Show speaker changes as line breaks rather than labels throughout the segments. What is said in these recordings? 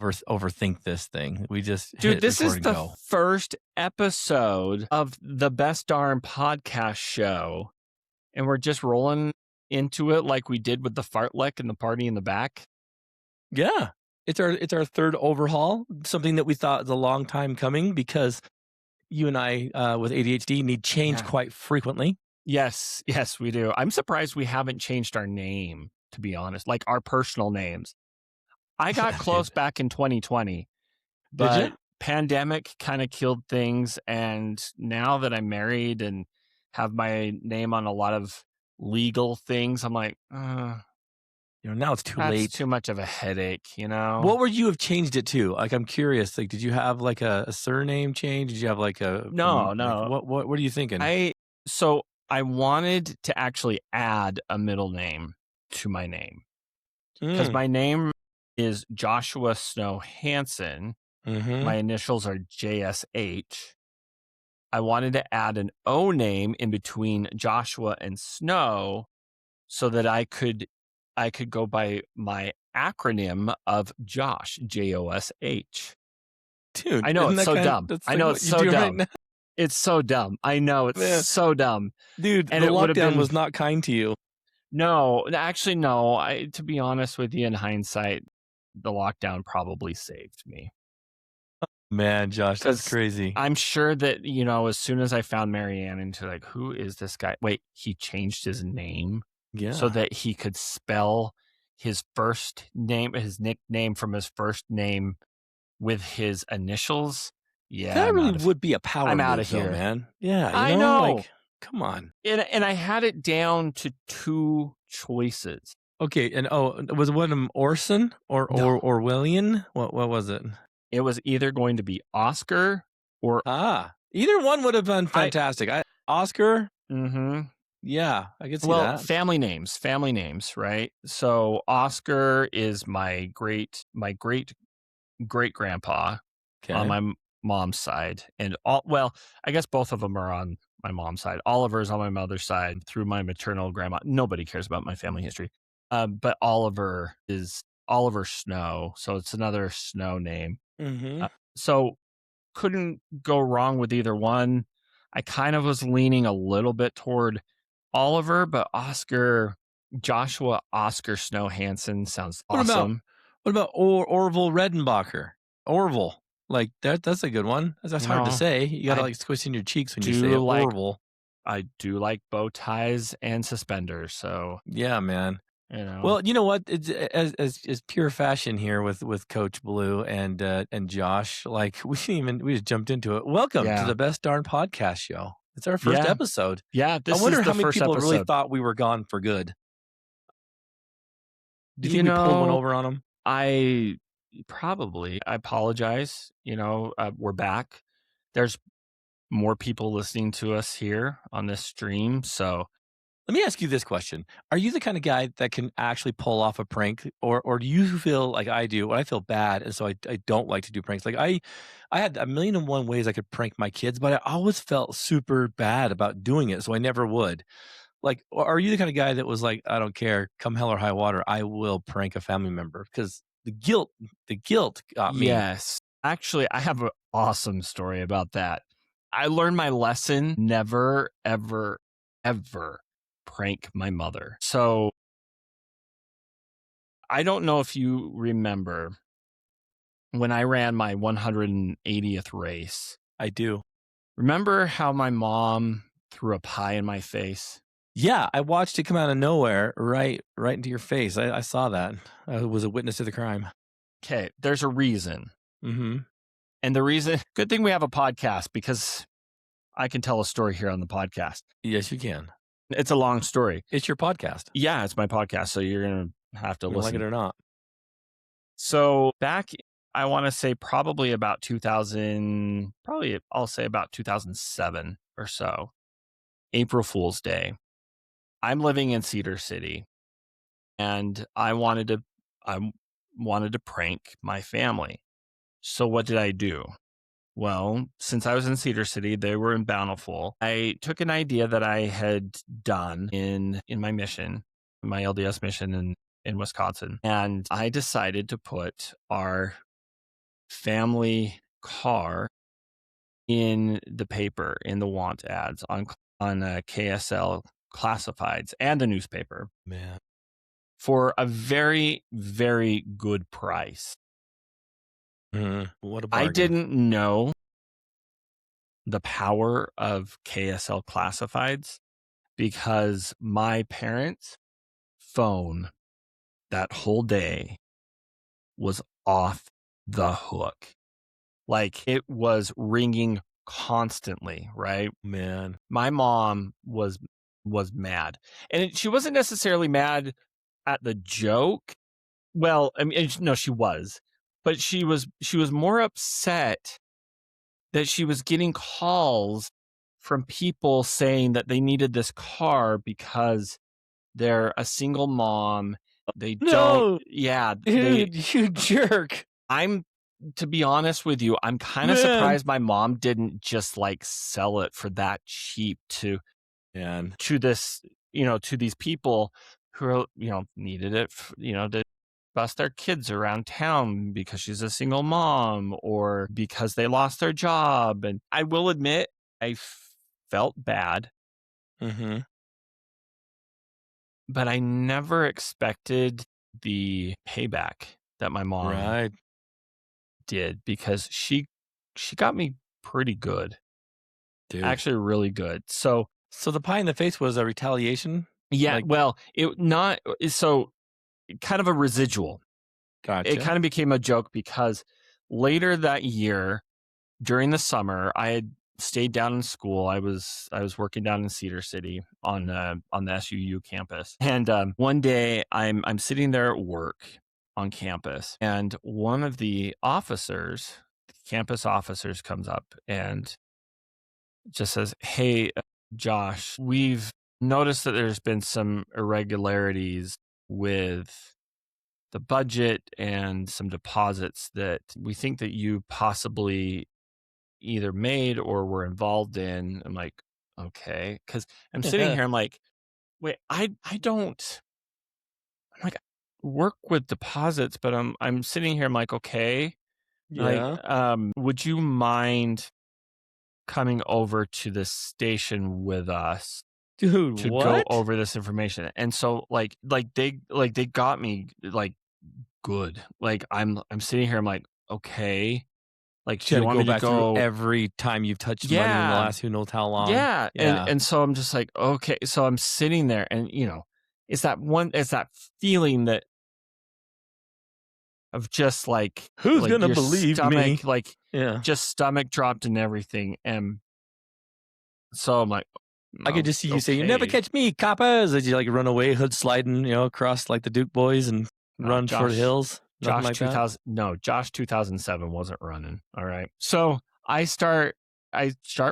overthink this thing. We just
Dude,
hit
this
record
is
and
the
go.
first episode of the Best Darn Podcast Show, and we're just rolling into it like we did with the fartlek and the party in the back.
Yeah, it's our third overhaul. Something that we thought was a long time coming because you and I with ADHD need change quite frequently.
Yes, we do. I'm surprised we haven't changed our name, to be honest, like our personal names. I got close back in 2020, but
Did you?
pandemic kind of killed things. And now that I'm married and have my name on a lot of legal things, I'm like,
now it's too
that's
late.
too much of a headache,
What would you have changed it to? Like, I'm curious. Like, did you have like a surname change? Did you have like
No.
Like, what are you thinking?
So I wanted to actually add a middle name to my name because my name is Joshua Snow Hansen. My initials are JSH. I wanted to add an O name in between Joshua and Snow so that I could go by my acronym of Josh, JOSH.
Dude,
I know it's so dumb. I know it's so dumb.
Right,
it's so dumb. I know it's so dumb.
Dude,
and
the
it would have
lockdown
been,
was not kind to you.
No, actually, no. To be honest with you, in hindsight, the lockdown probably saved me.
Man, Josh, that's crazy.
I'm sure that, as soon as I found Marianne into like, who is this guy? Wait, he changed his name so that he could spell his first name, his nickname from his first name with his initials. Yeah,
that really would be a power
I'm
move,
out of here,
man. Yeah,
I know.
Like, come on.
And I had it down to 2 choices.
Okay, and was one of them Orson or William? What was it?
It was either going to be Oscar or
either one would have been fantastic. Oscar. Yeah, I could see that.
Well, family names, right? So Oscar is my great grandpa on my mom's side, and I guess both of them are on my mom's side. Oliver's on my mother's side through my maternal grandma. Nobody cares about my family history, but Oliver is Oliver Snow, so it's another Snow name. So couldn't go wrong with either one. I kind of was leaning a little bit toward Oliver, but Joshua Oscar Snow Hansen sounds awesome.
What about Orville Redenbacher? Orville. Like that's a good one. That's hard to say. You gotta like squish in your cheeks when you say it. Orville.
I do like bow ties and suspenders. So
yeah, man. Well, you know what? It's as pure fashion here with Coach Blu and Josh. Like we just jumped into it. Welcome to the Best Darn Podcast Show. It's our first episode.
Yeah,
I wonder how many people really thought we were gone for good. Do you think we pulled one over on them?
I apologize. We're back. There's more people listening to us here on this stream. So
let me ask you this question. Are you the kind of guy that can actually pull off a prank or do you feel like I do? I feel bad. And so I don't like to do pranks. Like I had 1,000,001 ways I could prank my kids, but I always felt super bad about doing it. So I never would. Like, are you the kind of guy that was like, I don't care, come hell or high water, I will prank a family member? Because the guilt got me.
Yes. Actually, I have an awesome story about that. I learned my lesson. Never, ever, ever prank my mother. So I don't know if you remember when I ran my 180th race.
I do.
Remember how my mom threw a pie in my face?
Yeah, I watched it come out of nowhere, right into your face. I saw that. I was a witness to the crime.
Okay, there's a reason. And the reason, good thing we have a podcast because I can tell a story here on the podcast.
Yes, you can.
It's a long story.
It's your podcast.
Yeah, it's my podcast. So you're going to have to listen.
Like it or not.
So back, I want to say probably about 2007 or so, April Fool's Day. I'm living in Cedar City and I wanted to prank my family. So what did I do? Well, since I was in Cedar City, they were in Bountiful. I took an idea that I had done in my mission, my LDS mission in Wisconsin. And I decided to put our family car in the paper, in the want ads on KSL classifieds and the newspaper
Man.
for a very, very good price.
Mhm. What a
I
bargain.
didn't know the power of KSL classifieds because my parents' phone that whole day was off the hook. Like it was ringing constantly, right?
Man.
My mom was mad. And she wasn't necessarily mad at the joke. Well, I mean, no, she was. But she was more upset that she was getting calls from people saying that they needed this car because they're a single mom. They don't
No!
yeah, they
Dude, you jerk.
I'm to be honest with you, I'm kind of
Man.
surprised my mom didn't just like sell it for that cheap
Man.
to this, to these people who are, needed it, to bus their kids around town because she's a single mom or because they lost their job. And I will admit, I felt bad,
Mhm.
but I never expected the payback that my mom
Right.
did because she got me pretty good,
Dude.
actually really good. So
So the pie in the face was a retaliation?
yeah,
Like,
well, it not so kind of a residual. It
gotcha.
kind of became a joke because later that year during the summer, I had stayed down in school. I was working down in Cedar City on the SUU campus, and one day I'm sitting there at work on campus, and one of the officers, campus officers, comes up and just says, "Hey, Josh, we've noticed that there's been some irregularities with the budget and some deposits that we think that you possibly either made or were involved in." I'm like, okay, because I'm sitting here. I'm like, wait, I don't. I'm like, work with deposits, but I'm sitting here. I'm like, okay, like,
Yeah.
would you mind coming over to the station with us
Dude,
to go
what?
over this information? And so like they got me like good. Like I'm sitting here. I'm like, okay. Like,
You
do
had
you
to
want
go
me to
back through
go?
every time you've touched money in the
Yeah.
last who knows how long.
Yeah, and
Yeah.
and so I'm just like, okay. So I'm sitting there and, it's that feeling that of just
Who's
like
gonna
your
believe me?
stomach, like
Yeah.
just stomach dropped and everything. And so I'm like,
I could
"Oh,
just see you saying, "You never
okay."
catch me, coppers!" As you, like, run away, hood sliding, across, like, the Duke boys and
No,
run for the hills. Nothing
Josh
like that?
2000, no, Josh 2007 wasn't running. All right. So I start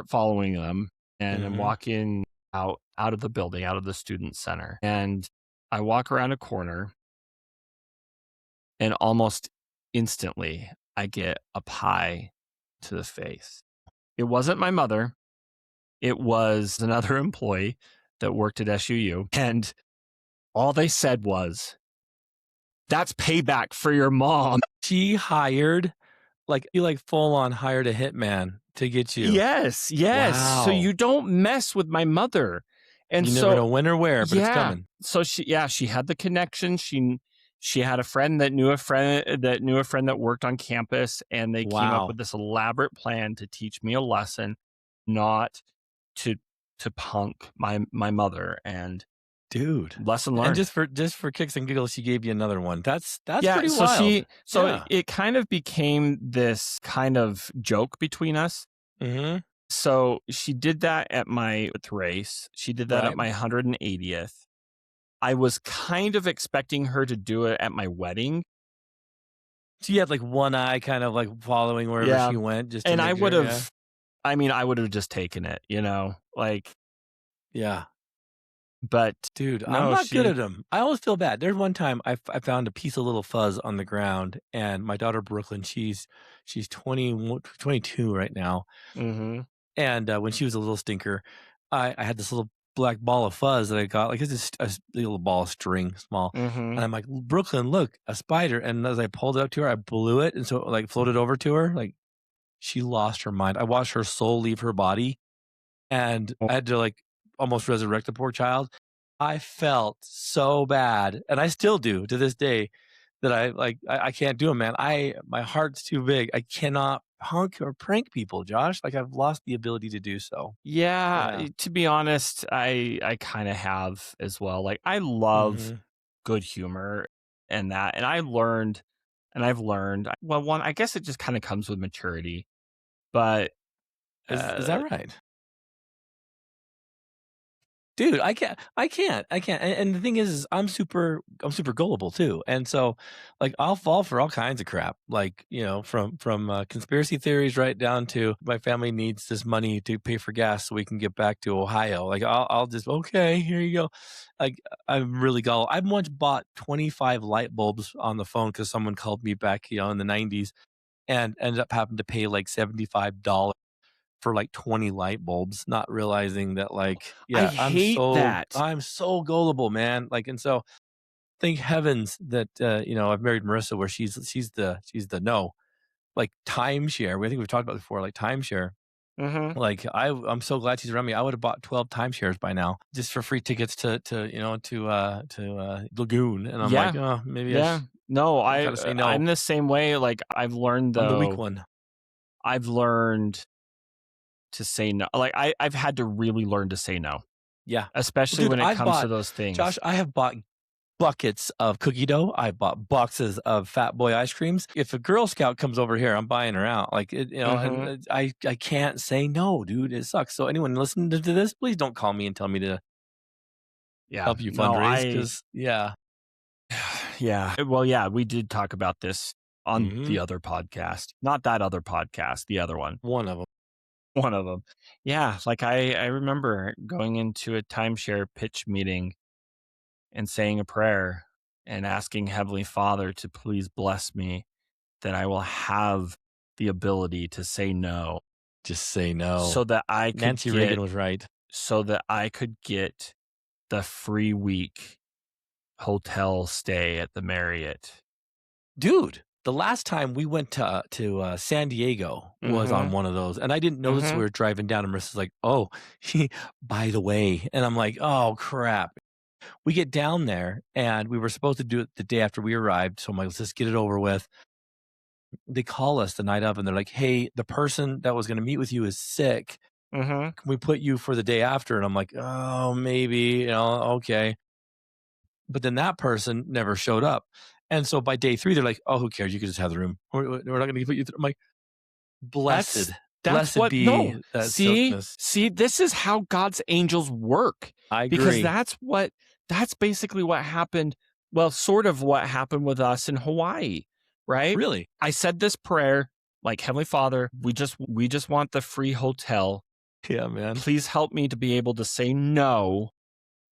following them and I'm
Mhm.
walking out of the building, out of the student center. And I walk around a corner and almost instantly I get a pie to the face. It wasn't my mother. It was another employee that worked at SUU. And all they said was, "That's payback for your mom."
She hired you, like, full on hired a hitman to get you.
Yes, yes. So
Wow.
you don't mess with my mother. And
You never
so
know when or where, but it's
yeah.
coming.
So she had the connection. She had a friend that knew a friend that knew a friend that worked on campus, and they came up
Wow.
with this elaborate plan to teach me a lesson, not to punk my mother, and
Dude.
lesson
And
learned.
just for kicks and giggles, she gave you another one. That's
Yeah,
pretty wild.
so
Yeah.
it kind of became this kind of joke between us.
Mhm.
So she did that at my race. She did that at
Right.
my 180th. I was kind of expecting her to do it at my wedding.
So you had, like, one eye kind of, like, following wherever
Yeah.
she went just to
And
make sure, yeah.
I would have just taken it, like,
Yeah.
but
Dude, I'm
no,
not good at them. I always feel bad. There's one time I found a piece of little fuzz on the ground, and my daughter Brooklyn, she's 22 right now,
Mhm.
and, when she was a little stinker, I had this little black ball of fuzz that I got, like, it's just a little ball of string, small,
Mhm.
and I'm like, "Brooklyn, look, a spider," and as I pulled it up to her, I blew it, and so it, like, floated over to her, like, she lost her mind. I watched her soul leave her body, and I had to, like, almost resurrect the poor child. I felt so bad, and I still do to this day that I can't do it, man. My heart's too big. I cannot punk or prank people, Josh. Like, I've lost the ability to do so.
Yeah,
Yeah.
to be honest, I kinda have as well. Like, I love
Mhm.
good humor and that, and I've learned well, one, I guess it just kinda comes with maturity, but,
Is that
uh
right? Dude, I can't, and the thing is I'm super gullible too, and so, like, I'll fall for all kinds of crap, like, from conspiracy theories right down to my family needs this money to pay for gas so we can get back to Ohio, like, I'll just, "Okay, here you go." Like, I'm really gullible. I've once bought 25 light bulbs on the phone because someone called me back, in the '90s and ended up having to pay, like, $75 for like 20 light bulbs, not realizing that like,
I
yeah,
hate that.
I'm so gullible, man. Like, and so thank heavens that I've married Marissa where she's the no. Like timeshare. I think we've talked about it before, like timeshare.
Mhm.
Like I'm so glad she's around me. I would have bought 12 timeshares by now just for free tickets to Lagoon. And I'm like,
Yeah.
oh, maybe
Yeah. No,
I gotta say no.
I'm the same way, like,
I'm the weak one.
I've learned to say no. Like, I've had to really learn to say no,
Yeah. Well,
especially
dude,
when it comes to those
Josh,
things.
I have bought buckets of cookie dough. I bought boxes of Fat Boy ice creams. If a Girl Scout comes over here, I'm buying her out. Like and
Mhm.
I can't say no, dude. It sucks. So anyone listening to this, please don't call me and tell me to
Yeah.
help you
No,
fundraise because yeah,
yeah. Well, yeah, we did talk about this on
hmm
the other podcast. Not that other podcast, the other one.
one of them.
One of them. Yeah, like, I remember going into a timeshare pitch meeting and saying a prayer and asking Heavenly Father to please bless me that I will have the ability to say no
Just say no.
so that I could
Nancy Reagan was right,
the free week hotel stay at the Marriott.
dude. The last time we went to San Diego was on
Mhm.
one of those, and I didn't know this. We
Mhm.
were driving down, and Marissa's like, "Oh, by the way," and I'm like, "Oh crap." We get down there and we were supposed to do it the day after we arrived. So I'm like, let's just get it over with. They call us the night of and they're like, hey, the person that was going to meet with you is sick.
Mhm.
Can we put you for the day after? And I'm like, oh, maybe, okay. But then that person never showed up. And so by day three, they're like, oh, who cares? You can just have the room. We're not going to put you through. I'm like, blessed,
That's
blessed
what no.
be that
See?
silkness.
See, this is how God's angels work
I
because
agree.
that's basically what happened, well, sort of what happened with us in Hawaii, right?
Really?
I said this prayer, like, "Heavenly Father, we just want the free hotel.
Yeah, man.
Please help me to be able to say no,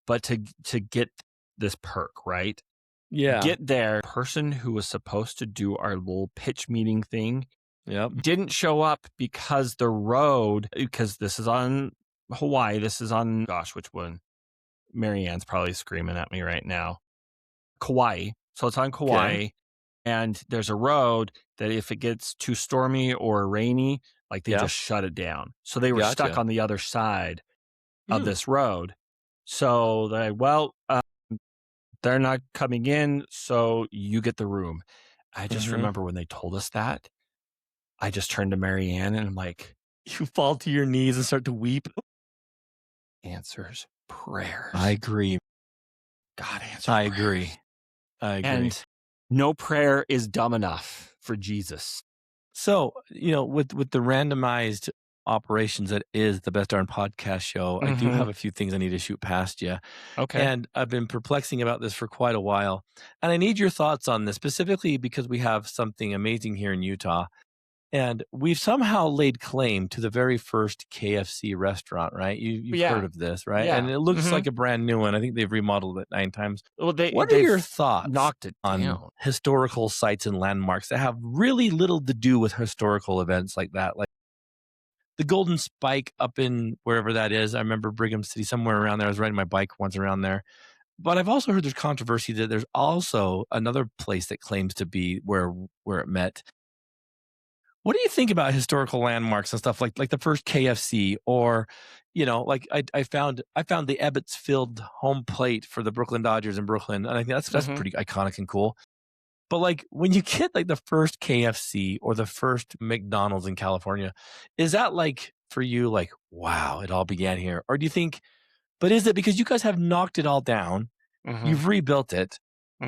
but to get this perk," right?
Yeah.
Get there, person who was supposed to do our little pitch meeting thing
Yep.
didn't show up because this is on Hawaii, this is on gosh, which one? Marianne's probably screaming at me right now. Kauai. So it's on
Okay.
Kauai, and there's a road that if it gets too stormy or rainy, like, they
Yeah.
just shut it down. So they were stuck
Gotcha.
on the other side of
Hmm.
this road. So they're like, "Well, they're not coming in, so you get the room." I just
Mm-hmm.
remember when they told us that, I just turned to Marianne and I'm like,
You fall to your knees and start to weep.
answers
I
prayers.
agree.
God answers
I
prayers.
agree. I agree.
And no prayer is dumb enough for Jesus.
So, with the randomized operations that is the Best Darn Podcast Show, I do
Mhm.
have a few things I need to shoot past you.
Okay.
And I've been perplexing about this for quite a while. And I need your thoughts on this, specifically because we have something amazing here in Utah. And we've somehow laid claim to the very first KFC restaurant, right? You've heard
Yeah.
of this, right? And
Yeah.
it looks like
Mhm.
a brand new one. I think they've remodeled it 9 times.
Well,
What are your
they've
thoughts
knocked it
on
down.
historical sites and landmarks that have really little to do with historical events like that? Like, the Golden Spike up in wherever that is. I remember Brigham City, somewhere around there. I was riding my bike once around there. But I've also heard there's controversy that there's also another place that claims to be where it met. What do you think about historical landmarks and stuff like the first KFC or, like I found the Ebbets Field home plate for the Brooklyn Dodgers in Brooklyn, and I think that's
Mhm.
pretty iconic and cool. But like when you get like the first KFC or the first McDonald's in California, is that like for you like wow, it all began here, or do you think? But is it because you guys have knocked it all down,
Mhm.
you've rebuilt it?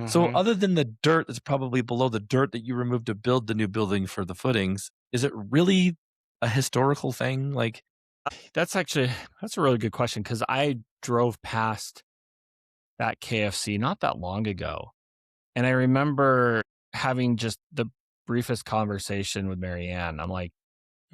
So
Mhm.
other than the dirt that's probably below the dirt that you removed to build the new building for the footings, is it really a historical thing? Like,
That's actually that's a really good question because I drove past that KFC not that long ago, and I remember having just the briefest conversation with Marianne. I'm like,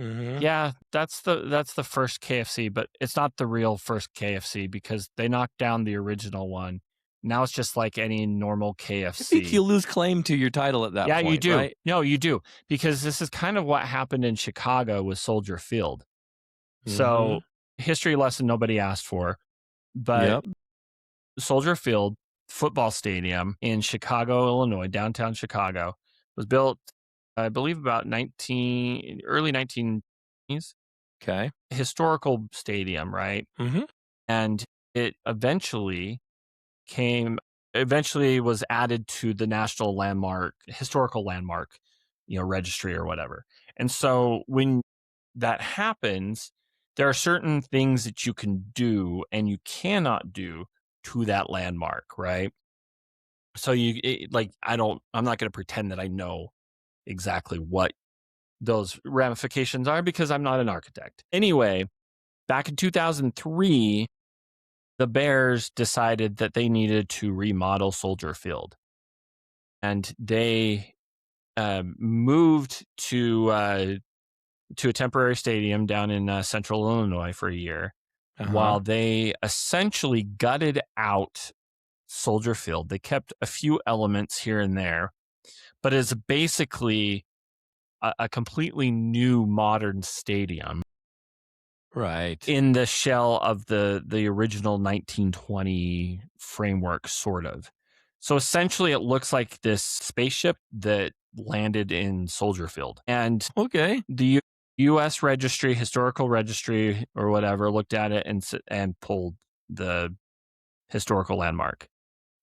mhm.
"Yeah, that's the first KFC, but it's not the real first KFC because they knocked down the original one. Now it's just like any normal
I think you
KFC."
lose claim to your title at that
Yeah, you
point,
do.
right?
No, you do because this is kind of what happened in Chicago with Soldier Field. So,
Mhm.
history lesson nobody asked for, but
Yep.
Soldier Field football stadium in Chicago, Illinois, downtown Chicago, was built, I believe, about 19 early 19s.
Okay.
Historical stadium, right?
Mhm.
And it eventually was added to the national landmark, historical landmark, registry or whatever. And so when that happens, there are certain things that you can do and you cannot do to that landmark, right? So I'm not going to pretend that I know exactly what those ramifications are because I'm not an architect. Anyway, back in 2003, the Bears decided that they needed to remodel Soldier Field, and they moved to a temporary stadium down in central Illinois for a year,
Uh-huh.
while they essentially gutted out Soldier Field. They kept a few elements here and there, but it's basically a completely new modern stadium
Right.
in the shell of the original 1920 framework, sort of. So essentially, it looks like this spaceship that landed in Soldier Field, and
Okay.
the U.S. registry, historical registry, or whatever, looked at it and pulled the historical landmark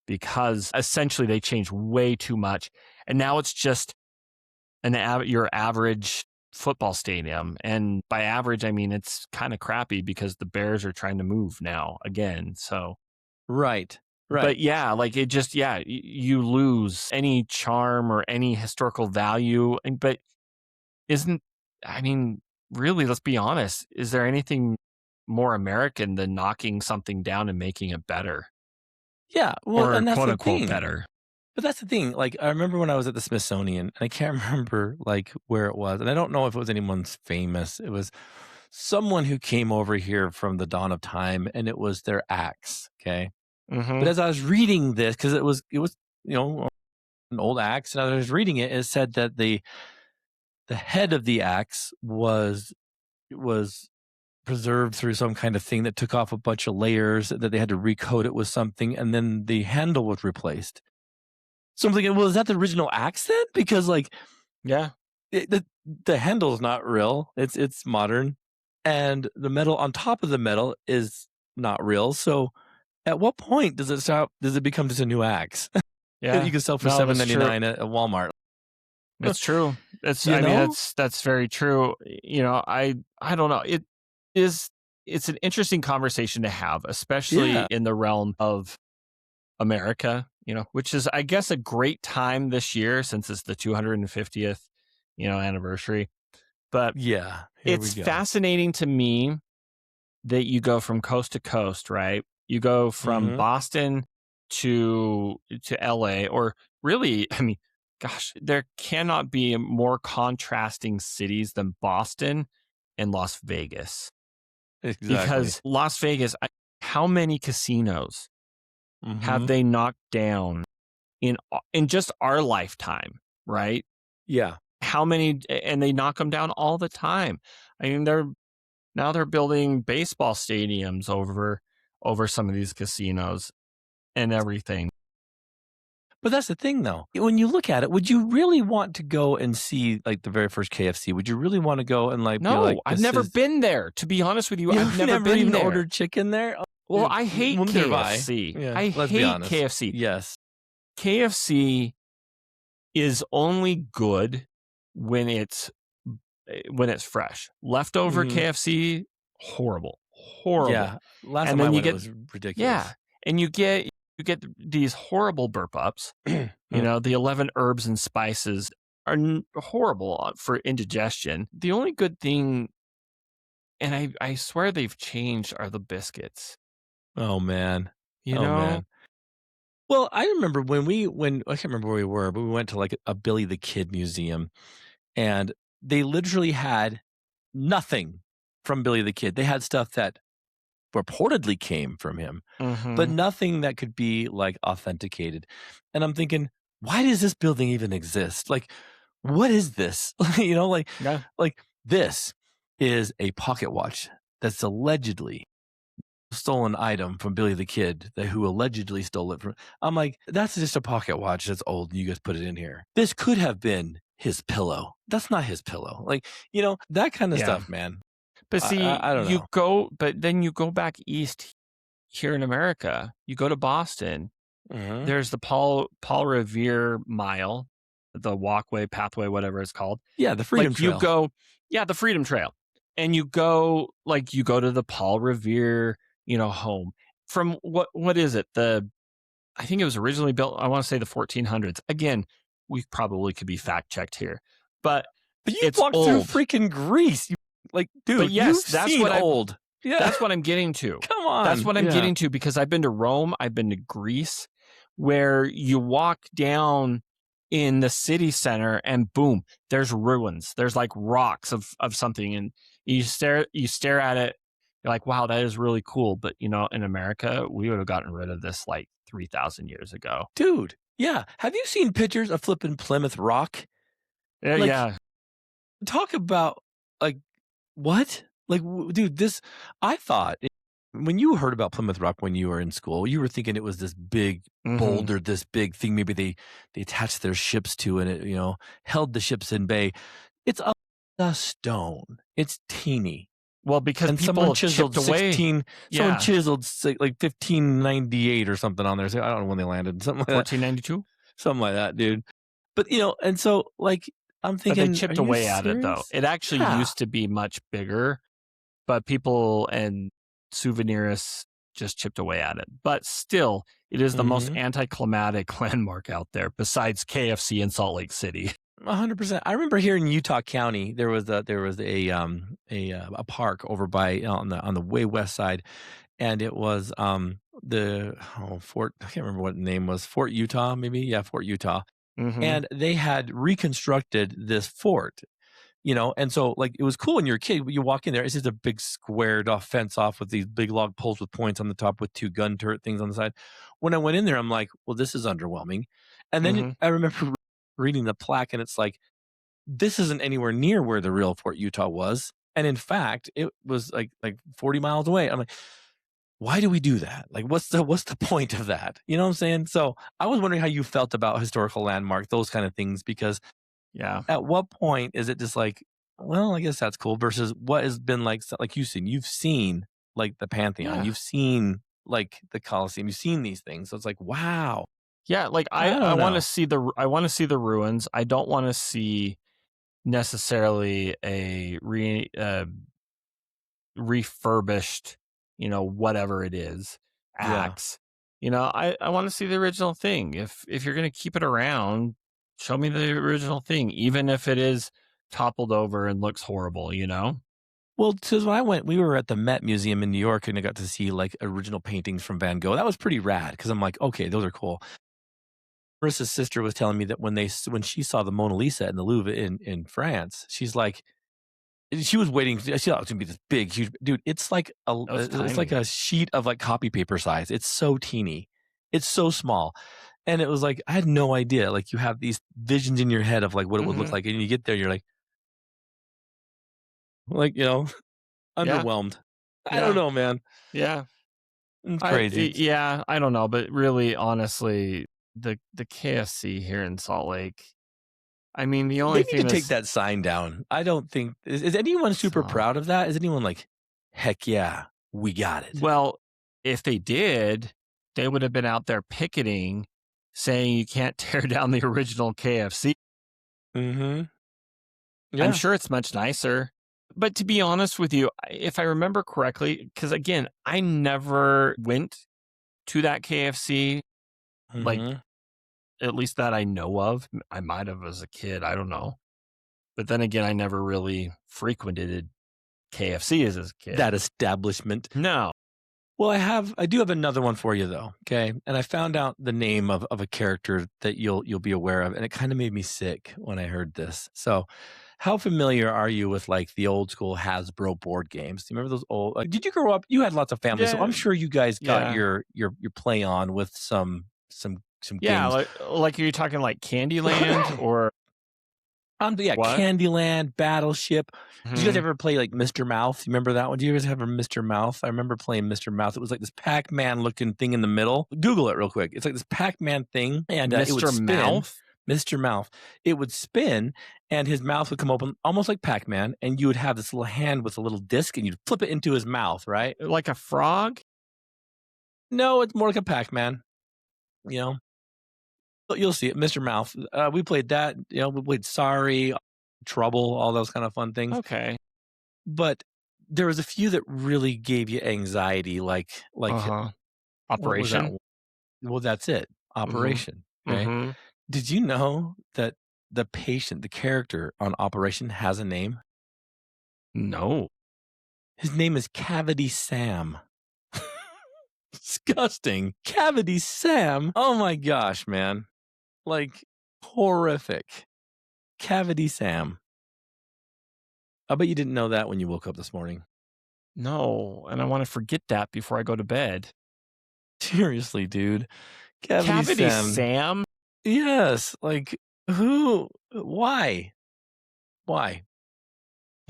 because essentially they changed way too much, and now it's just your average football stadium. And by average, I mean it's kind of crappy because the Bears are trying to move now again. So,
Right.
but
Right.
yeah, like it just, yeah, you lose any charm or any historical value. But isn't, I mean, really, let's be honest, is there anything more American than knocking something down and making it better
Yeah, well,
or
and that's
quote
the
unquote
thing.
better?
But that's the thing, like, I remember when I was at the Smithsonian, and I can't remember, like, where it was, and I don't know if it was anyone's famous. It was someone who came over here from the dawn of time, and it was their axe, okay? But
Hmm.
as I was reading this, because it was, an old axe, and as I was reading it, it said that the head of the axe was preserved through some kind of thing that took off a bunch of layers, that they had to recoat it with something, and then the handle was replaced. So I'm thinking, well, is that the original axe then? Because like
Yeah.
the handle's not real; it's modern, and the metal on top of the metal is not real. So at what point does it stop? Does it become just a new axe that you
Yeah.
can sell for
No,
seven
that's
ninety
true.
nine at Walmart?
It's true. It's
You
I mean,
know?
that's very true. I don't know. Is it's an interesting conversation to have, especially
Yeah,
in the realm of America, which is I guess a great time this year since it's the 250th, anniversary. But
yeah. Here we
it's
go.
fascinating to me that you go from coast to coast, right? You go from
Hmm.
Boston to LA, or really, I mean, gosh, there cannot be more contrasting cities than Boston and Las Vegas.
Exactly.
Because Las Vegas, how many casinos have
Hmm.
they knocked down in just our lifetime, right?
Yeah.
How many, and they knock them down all the time. I mean, they're Now they're building baseball stadiums over some of these casinos and everything.
But that's the thing, though. When you look at it, would you really want to go and see, like, the very first KFC? Would you really wanna go and, like, be like,
No, I've
"This
never
is"
been there. To be honest with you, I've
you've
never
never
been
even
there.
ordered chicken there? Oh,
Well,
dude,
I hate
well, neither have I.
KFC.
Yeah,
I
let's be
hate
honest.
KFC.
Yes.
KFC is only good when it's fresh. Leftover
Mhm.
KFC, horrible, horrible.
Yeah. Last
And
time I
then you
went, it
get
was
yeah,
ridiculous.
and you get these horrible burp ups.
Mm.
The 11 herbs and spices are horrible for indigestion. The only good thing, and I swear they've changed, are the biscuits.
Oh, man.
You
Oh,
know?
man. Well, I remember when I can't remember where we were, but we went to, like, a Billy the Kid museum, and they literally had nothing from Billy the Kid. They had stuff that reportedly came from him, but
Mhm.
nothing that could be, like, authenticated. And I'm thinking, "Why does this building even exist? Like, what is this?" You know,
Yeah.
this is a pocket watch that's allegedly stolen item from Billy the Kid that who allegedly stole it from. I'm like, "That's just a pocket watch that's old, and you guys put it in here. This could have been his pillow. That's not his pillow." Like, that kinda
Yeah.
stuff, man.
But see,
I don't know.
but then you go back east here in America. You go to Boston.
Mhm.
There's the Paul Revere Mile, the walkway, pathway, whatever it's called.
Yeah, the Freedom
Like you
Trail.
go, yeah, the Freedom Trail, and you go to the Paul Revere, home from what is it? I think it was originally built. I want to say the 1400s. Again, we probably could be fact checked here, but
But you've
it's
walked through
old.
freaking Greece. Like,
But
dude,
yes,
you've seen old. Yeah,
that's what I'm getting to.
come
That's
on.
what I'm
Yeah.
getting to because I've been to Rome, I've been to Greece, where you walk down in the city center and boom, there's ruins. There's like rocks of something, and you stare at it, you're like, wow, that is really cool. But in America, we would have gotten rid of this like 3,000 years ago.
Dude, yeah. Have you seen pictures of flipping Plymouth Rock?
Yeah,
Like,
yeah.
talk about, like, what? Like, dude, I thought when you heard about Plymouth Rock when you were in school, you were thinking it was this big
Hmm.
boulder, this big thing. Maybe they attached their ships to, and it, held the ships in bay. It's a stone. It's teeny.
Well, because
And
people have chipped away.
someone
Yeah,
chiseled like 1598 or something on there. So I don't know when they landed, something like that.
1492.
Something like that, dude. But, and so, like, I'm
But they
thinking, "Are
chipped
you
away at it, though.
serious?"
It actually
Yeah.
used to be much bigger, but people and souvenirs just chipped away at it. But still, it is the most
Mhm.
anticlimactic landmark out there besides KFC in Salt Lake City.
100%. I remember here in Utah County, there was a park over by on the way west side, and it was, Fort I can't remember what the name was, Fort Utah, maybe? Yeah, Fort Utah.
Mhm.
And they had reconstructed this fort. And so, like, it was cool when you're a kid. You walk in there, it's just a big squared off fence off with these big log poles with points on the top with two gun turret things on the side. When I went in there, I'm like, well, this is underwhelming. And then
Mhm.
I remember reading the plaque, and it's like, this isn't anywhere near where the real Fort Utah was. And in fact, it was like 40 miles away. I'm like, why do we do that? Like, what's the point of that? You know what I'm saying? So I was wondering how you felt about historical landmark, those kind of things, because
Yeah.
at what point is it just like, well, I guess that's cool versus what has been like, like you've seen like the Pantheon,
Yeah.
you've seen like the Colosseum, you've seen these things. So it's like, wow,
Yeah, like I
I
I
don't
wanna
know.
see the ruins. I don't wanna see necessarily a refurbished, whatever it is,
Yeah.
axe. I want to see the original thing. If you're going to keep it around, show me the original thing, even if it is toppled over and looks horrible.
Well, because when I went, we were at the Met Museum in New York and I got to see like original paintings from Van Gogh. That was pretty rad because I'm like, okay, those are cool. Marissa's sister was telling me that when she saw the Mona Lisa in the Louvre in France, she's like, she was waiting. She thought it was gonna be this big, huge dude.
That was
It's like
tiny.
a sheet of like copy paper size. It's so teeny. It's so small. And it was like, I had no idea. Like you have these visions in your head of like what it would look
Hmm.
like. And you get there, you're like,
Yeah.
underwhelmed. I don't
Yeah.
know, man.
Yeah.
It's crazy.
Yeah, I don't know, but really, honestly, the KFC here in Salt Lake, I mean, the
They
only
need to
thing
take
that's
that sign down. I don't think is anyone super
so
proud of that? Is anyone like, "Heck yeah, we got it."
well, if they did, they would have been out there picketing saying you can't tear down the original KFC.
Mhm.
I'm
Yeah.
sure it's much nicer. But to be honest with you, if I remember correctly, because again, I never went to that KFC, like
Mhm.
at least that I know of. I might have as a kid. I don't know. But then again, I never really frequented KFC as a kid.
That establishment.
No.
Well, I do have another one for you though, okay? And I found out the name of a character that you'll be aware of, and it kinda made me sick when I heard this. So, how familiar are you with, like, the old school Hasbro board games? Do you remember those old did you grow up you had lots of family, so I'm
Yeah.
sure you guys got
Yeah.
your play on with some
Yeah.
games.
Like are you talking like Candyland or
Yeah,
what?
Candyland, Battleship. Did you guys
Hmm.
ever play, like, Mr. Mouth? You remember that one? Do you guys have a Mr. Mouth? I remember playing Mr. Mouth. It was like this Pac-Man looking thing in the middle. Google it real quick. It's like this Pac-Man thing, and, it would
Mr.
spin.
Mouth?
Mr. Mouth. It would spin, and his mouth would come open almost like Pac-Man, and you would have this little hand with a little disc, and you'd flip it into his mouth, right?
Like a frog?
No, it's more like a Pac-Man, you know? But you'll see it, Mr. Mouth. We played that, we played Sorry, Trouble, all those kind of fun things.
Okay.
But there was a few that really gave you anxiety,
Uh-huh.
what was that
Operation?
one? Well, that's it,
Mhm.
Operation, okay?
Mhm.
Did you know that the character on Operation has a name?
No.
His name is Cavity Sam. Disgusting. Cavity Sam? Oh my gosh, man. Like, horrific. Cavity Sam. I bet you didn't know that when you woke up this morning.
No, and I wanna forget that before I go to bed.
Seriously, dude. Cavity
Cavity
Sam.
Sam?
Yes, like, who why? Why?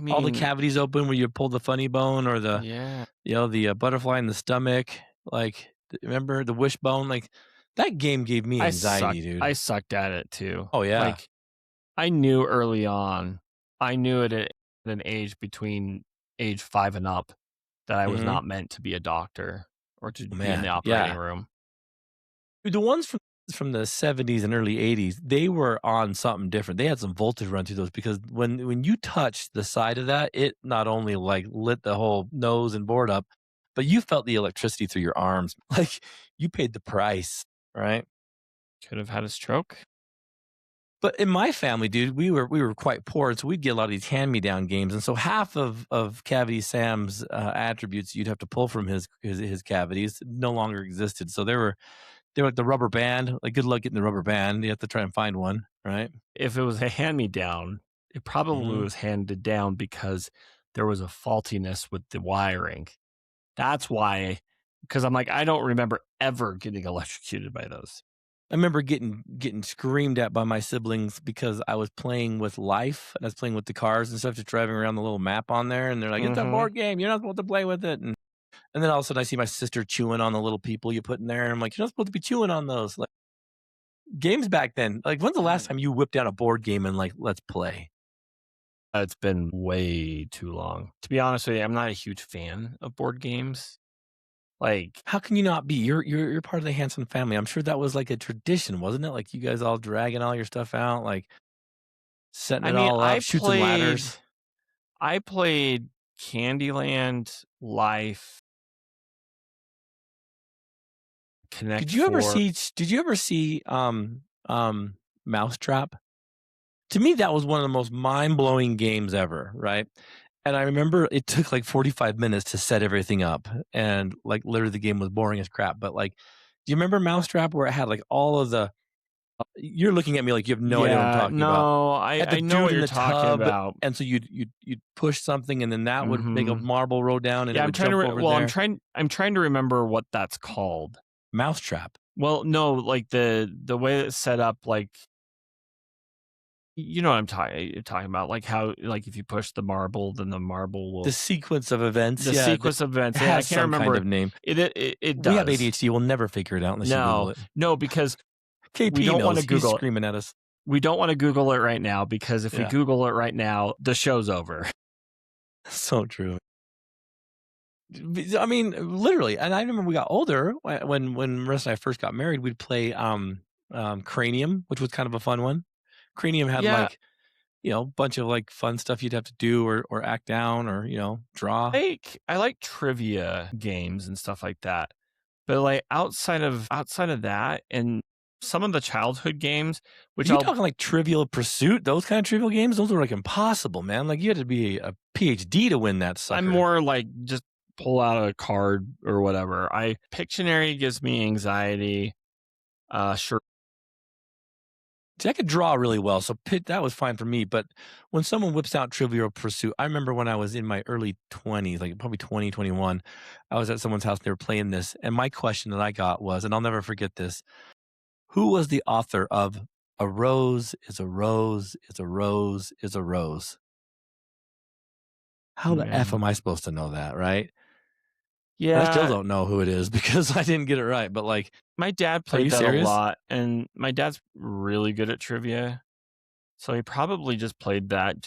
I
All the
mean,
cavities open where you pull the funny bone or
yeah.
butterfly in the stomach, like, remember the wishbone? Like, that game gave me anxiety, dude.
I sucked at it too.
Oh, yeah.
Like, I knew early on, I knew it at an age between age 5 and up that I was
Mhm.
not meant to be a doctor or to be in the
Man,
operating
yeah.
room.
The ones from the '70s and early '80s, they were on something different. They had some voltage run through those because when you touched the side of that, it not only, like, lit the whole nose and board up, but you felt the electricity through your arms. Like, you paid the price, right?
Could have had a stroke.
But in my family, dude, we were quite poor, so we'd get a lot of these hand-me-down games, and so half of Cavity Sam's, attributes you'd have to pull from his cavities no longer existed, so they were like the rubber band, like, good luck getting the rubber band, you have to try and find one, right?
If it was a hand-me-down, it probably
Mhm.
was handed down because there was a faultiness with the wiring. That's why, because I'm like, I don't remember ever getting electrocuted by those.
I remember getting screamed at by my siblings because I was playing with life, and I was playing with the cars and stuff, just driving around the little map on there, and they're like, "It's a
Mhm.
board game, you're not supposed to play with it," and then all of a sudden I see my sister chewing on the little people you put in there, and I'm like, "You're not supposed to be chewing on those." Like, games back then, like, when's the last time you whipped out a board game and, like, "Let's play"?
It's been way too long. To be honest with you, I'm not a huge fan of board games. Like,
How can you not be? You're part of the Hanson family. I'm sure that was, like, a tradition, wasn't it? Like, you guys all dragging all your stuff out, like, setting
I
it
mean,
all up, shoots and ladders.
I played Candyland, Life, Connect Four.
Did you ever see, Mousetrap? To me, that was one of the most mind-blowing games ever, right? And I remember it took, like, 45 minutes to set everything up, and, like, literally the game was boring as crap, but, like, do you remember Mousetrap where it had, like, all of the you're looking at me like you have no idea what I'm
Yeah,
talking about.
no,
Had the
I know
dude
what
in
you're
the
talking
tub,
about.
and so you'd push something, and then that would make a
Mhm.
marble roll down, and it
Yeah, I'm
would
trying to
jump
re
over
well,
there.
I'm trying to remember what that's called.
Mousetrap.
Well, no, like the way it's set up, like You know what I'm talking about, like how like if you push the marble, then the marble
The
will
sequence of events,
the
yeah,
sequence of
it
events. Yeah, I
has
can't
some kind
remember.
of name.
It
We have
does.
ADHD, we'll never figure it out unless you Google
No,
it.
no, because we
KP
don't want
knows,
to
he's
Google it.
screaming at us.
We don't want to Google it right now because if we
Yeah,
Google it right now, the show's over.
so true. I mean, literally, and I remember we got older when Marissa and I first got married, we'd play, Cranium, which was kind of a fun one. Cranium had,
Yeah,
like, bunch of, like, fun stuff you'd have to do or act down or, draw.
I like trivia games and stuff like that. But like outside of that and some of the childhood games,
Are
which
you
I'll
talking like Trivial Pursuit? Those kind of trivial games? Those were like impossible, man. Like you had to be a PhD to win that
I'm
sucker.
more like just pull out a card or whatever. Pictionary gives me anxiety. Sure.
See, I could draw really well, so that was fine for me. But when someone whips out Trivial Pursuit, I remember when I was in my early 20s, like probably 20, 21, I was at someone's house and they were playing this. And my question that I got was, and I'll never forget this, who was the author of A Rose is a Rose is a Rose is a Rose? How the F
Man.
am I supposed to know that, right? And I still
Yeah,
don't know who it is because I didn't get it right. But like,
my dad
are
played
you
that a
serious?
lot, and my dad's really good at trivia. So he probably just played that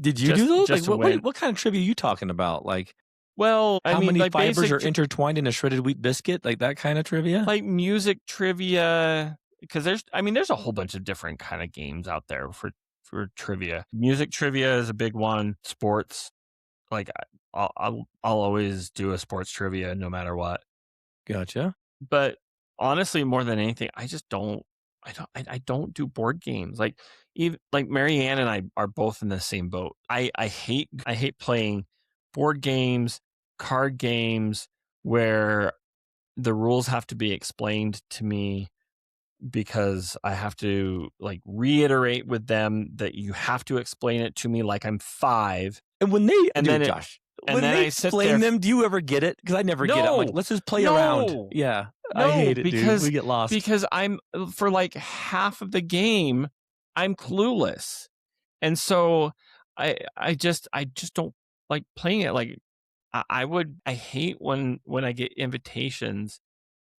Did you do those? Like,
just to win.
what kind of trivia are you talking about? Like,
Well, I
how
mean,
many
like
fibers are intertwined in a shredded wheat biscuit? Like that kind of trivia?
like music trivia, because there's a whole bunch of different kind of games out there for trivia. Music trivia is a big one. Sports, like I'll always do a sports trivia no matter what.
Gotcha.
But honestly, more than anything, I don't do board games. Like even like Marianne and I are both in the same boat. I hate playing board games, card games where the rules have to be explained to me because I have to like reiterate with them that you have to explain it to me like I'm 5.
And when they,
And then
dude,
it
Josh,
and
when
then
they
I sit
explain
there.
them, do you ever get it? Because I never get it. I'm like,
No.
let's just play around.
No.
Yeah, I
No,
hate it, dude. We
because
get lost.
I'm for like half of the game, I'm clueless. And so I just don't like playing it. Like I hate when I get invitations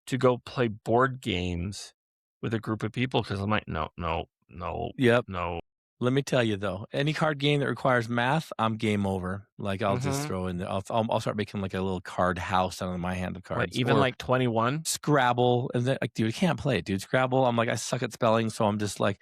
to go play board games with a group of people because I'm like, no, no, no,
Yep.
no.
Let me tell you though, any card game that requires math, I'm game over. Like I'll just
Mm-hmm.
throw in. I'll start making like a little card house out of my hand of
What,
cards,
even
or
like 21?
Scrabble, and then like, dude, I can't play it, dude. Scrabble, I'm like, I suck at spelling, so I'm just like,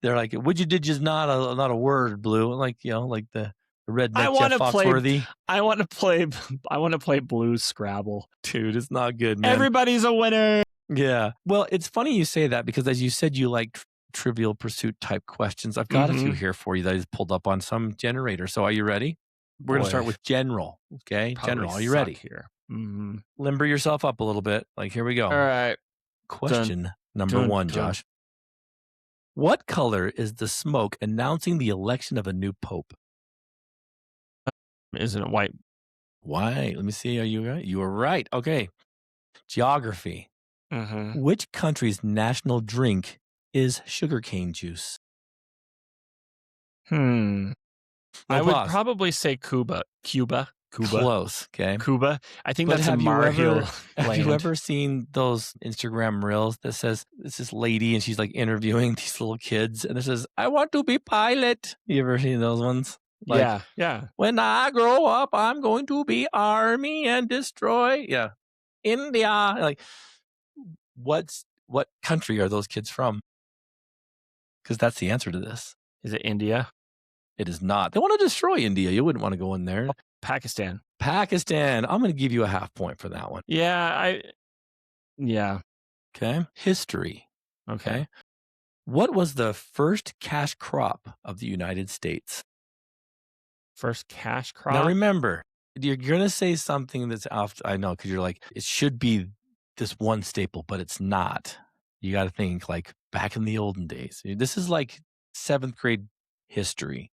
they're like, "Would you did just not a word, Blue?" Like like the
I
redneck
want
Jeff
to play
Foxworthy,
I want to play I want to play Blues Scrabble.
dude. It's not good, man.
Everybody's a winner.
Yeah. Well, it's funny you say that because as you said, you like Trivial Pursuit type questions. I've got a few
Mhm.
here for you that I just pulled up on some generator. So are you ready? We're gonna start
Boy,
with general. Okay,
probably
general. Are you
suck
ready?
here. Mhm.
Limber yourself up a little bit. Like here we
All
go.
right. Dun,
Question number
dun,
one,
dun.
Josh. What color is the smoke announcing the election of a new pope?
Isn't it white?
Why? Let me see. Are you right? You are right. Okay. Geography.
Mhm.
Which country's national drink is sugarcane juice?
Hmm.
No
I would
applause.
probably say Cuba. Cuba. Cuba.
Close. Okay.
Cuba. I think
But
that's a Mario
have you
land.
ever seen those Instagram reels that says it's this lady and she's like interviewing these little kids and it says, I want to be pilot. You ever seen those ones? Like,
Yeah. Yeah.
when I grow up, I'm going to be army and destroy. Yeah. India. Like, what country are those kids from? Because that's the answer to this.
Is it India?
It is not. They want to destroy India. You wouldn't want to go in there.
Oh, Pakistan.
Pakistan. I'm going to give you a half point for that one.
Yeah. Yeah.
Okay. History.
Okay.
Okay. What was the first cash crop of the United States?
First cash
Now
crop.
remember, you're going to say something that's off. I know, because you're like, it should be this one staple, but it's not. You got to think like back in the olden days. This is like seventh grade history.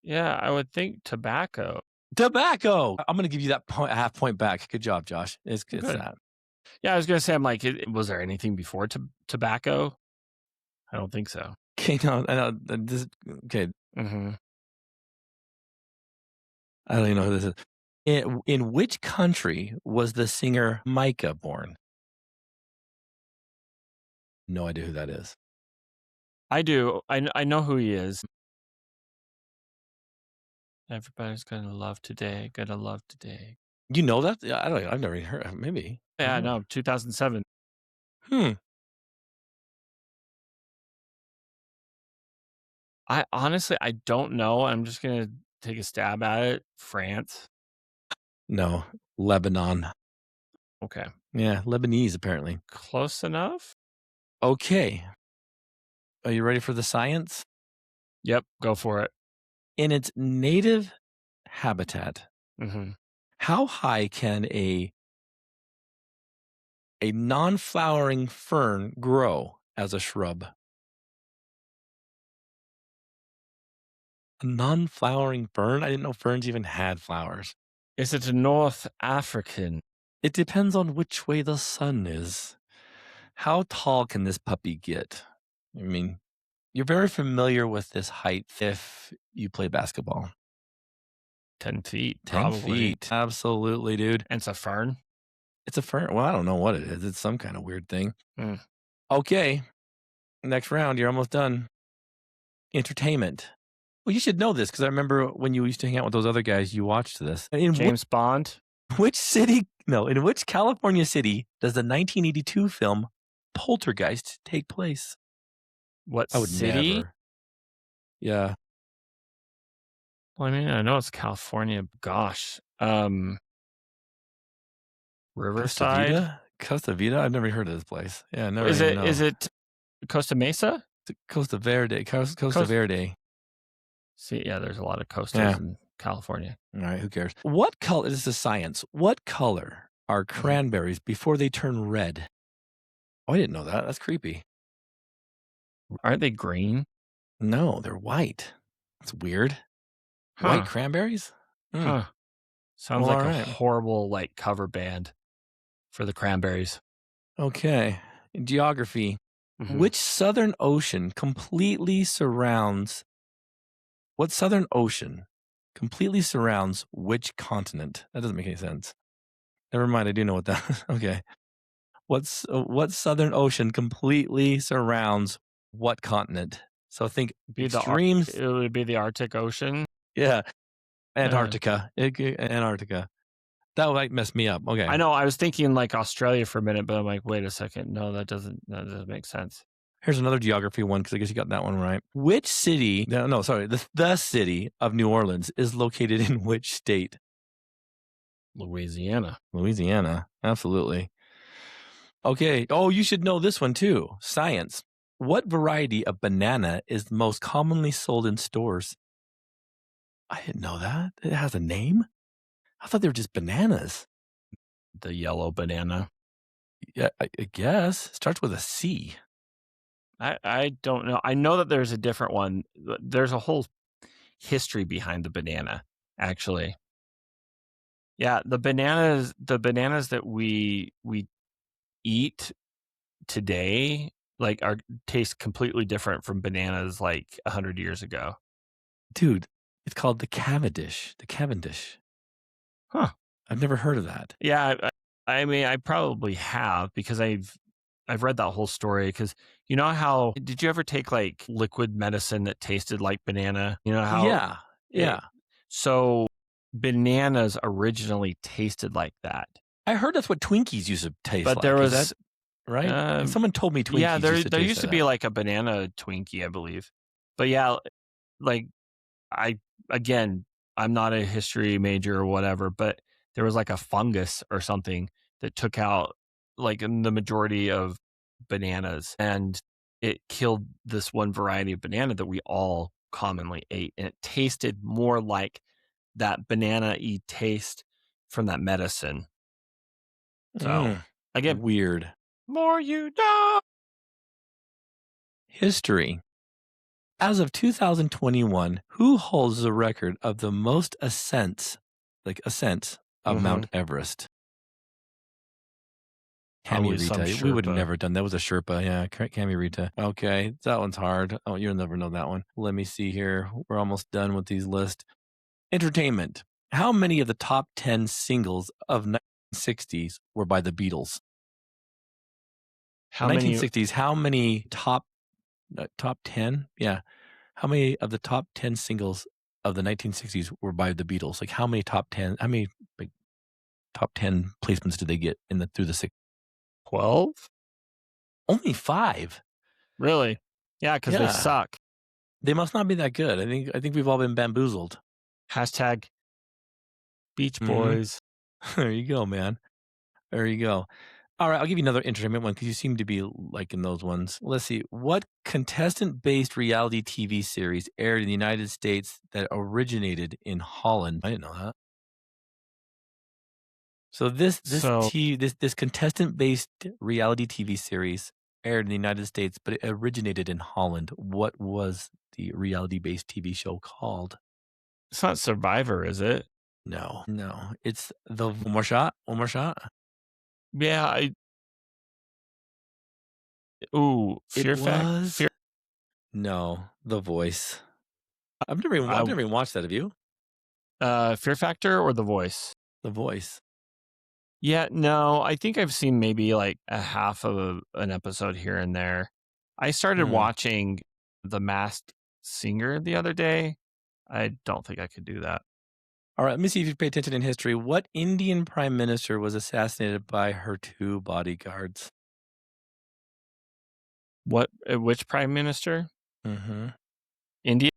Yeah, I would think tobacco.
Tobacco. I'm going to give you that point, a half point back. Good job, Josh. It's
Good.
that.
Yeah, I was gonna say, I'm like, was there anything before tobacco? I don't think so.
Okay, no, I know this. Okay,
Mhm.
I don't even know who this is. In which country was the singer Micah born? No idea who that is.
I do. I know who he is. Everybody's gonna love today, gonna love today.
You know that? Yeah, I don't. I've never even heard. Maybe I don't
Yeah,
know.
no, 2007.
Hmm.
I honestly, I don't know. I'm just gonna take a stab at it. France.
No, Lebanon.
Okay.
Yeah, Lebanese apparently.
Close enough?
Okay, are you ready for the science?
Yep, go for it.
In its native habitat,
Mhm.
how high can a non-flowering fern grow as a shrub? A non-flowering fern? I didn't know ferns even had flowers.
Is it a North African?
It depends on which way the sun is. How tall can this puppy get? I mean, you're very familiar with this height if you play basketball.
10 feet,
10
probably.
feet. Absolutely, dude.
And it's a fern?
It's a fern. Well, I don't know what it is. It's some kind of weird thing.
Mm.
Okay. Next round. You're almost done. Entertainment. Well, you should know this because I remember when you used to hang out with those other guys, you watched this.
James Bond?
Which city, no, in which California city does the 1982 film Poltergeist take place?
What
I would
city?
never. Yeah.
Well, I mean, I know it's California. Gosh.
Costa
Riverside?
Vida? Costa Vida? I've never heard of this place. Yeah, I never
Is
even
it
know.
is it Costa Mesa?
Costa Verde. Costa
Coast
Verde.
See, yeah, there's a lot of coastas
Yeah.
in California.
All right. Who cares? What color? This is science. What color are
Mhm.
cranberries before they turn red? Oh, I didn't know that. That's creepy.
Aren't they green?
No, they're white. That's weird. White
Huh.
cranberries? Hmm.
Huh. Sounds
Well, all
like a
right.
horrible, like, cover band for the Cranberries.
Okay. Geography.
Mhm.
Which southern ocean completely surrounds what southern ocean completely surrounds which continent? That doesn't make any sense. Never mind, I do know what that okay. What southern ocean completely surrounds what continent? So think
Be the Ar
extremes.
It would be the Arctic Ocean.
Yeah,
Uh,
Antarctica. Antarctica. That might mess me up. Okay.
I know, I was thinking, like, Australia for a minute, but I'm like, "Wait a second. No, that doesn't make sense."
Here's another geography one because I guess you got that one right. Which city? No, sorry. The city of New Orleans is located in which state?
Louisiana.
Louisiana. Absolutely. Okay. Oh, you should know this one too. Science. What variety of banana is most commonly sold in stores? I didn't know that. It has a name? I thought they were just bananas.
The yellow banana.
Yeah, I guess. It starts with a C.
I don't know. I know that there's a different one. There's a whole history behind the banana, actually. Yeah, the bananas that we eat today, like, are taste completely different from bananas, like, 100 years ago.
Dude, it's called the Cavendish. The Cavendish.
Huh.
I've never heard of that.
Yeah, I mean, I probably have because I've read that whole story. Because you know how did you ever take, like, liquid medicine that tasted like banana? You know how
Yeah.
it
Yeah.
so bananas originally tasted like that,
I heard that's what Twinkies used to taste
but there
like. Is that
was,
right?
um
Someone told me
yeah,
Twinkies used
there
to
there
taste
used
like
to be,
that.
like, a banana Twinkie, I believe. But yeah, like, I again, I'm not a history major or whatever, but there was like a fungus or something that took out like the majority of bananas and it killed this one variety of banana that we all commonly ate. And it tasted more like that banana y taste from that medicine. So
Mm,
again,
weird.
more you know.
History. As of 2021, who holds the record of the most ascents of
Hmm.
Mount Everest?
Probably some
We would have
Sherpa.
never done that. Was a Sherpa, yeah, Camarita. Okay, that one's hard. Oh, you'll never know that one. Let me see here. We're almost done with these lists. Entertainment. How many of the top 10 singles of 1960s were by the Beatles?
How many
1960s, how many top 10? Yeah. How many of the top 10 singles of the 1960s were by the Beatles? Like how many like top 10 placements did they get in the through the six?
12?
Only 5.
Really? Yeah, because they
Yeah.
suck.
They must not be that good. I think we've all been bamboozled.
Hashtag Beach
Mhm.
Boys.
There you go, man. There you go. Alright, I'll give you another entertainment one because you seem to be liking those ones. Let's see. What contestant-based reality TV series aired in the United States that originated in Holland? I didn't know that. So
So
this contestant-based reality TV series aired in the United States, but it originated in Holland. What was the reality-based TV show called?
it's not Survivor, is it?
No, no. It's the one more shot? One more shot?
Yeah, I ooh,
It
Fear Fact
was
Fear
no, The Voice. I've
I
never even watched that. Have you?
Fear Factor or The Voice?
The Voice.
Yeah, no, I think I've seen maybe like a half of an episode here and there. I started
Hmm.
watching The Masked Singer the other day. I don't think I could do that.
All right, let me see if you pay attention in history. What Indian prime minister was assassinated by her 2 bodyguards?
What which prime minister?
Mhm.
India?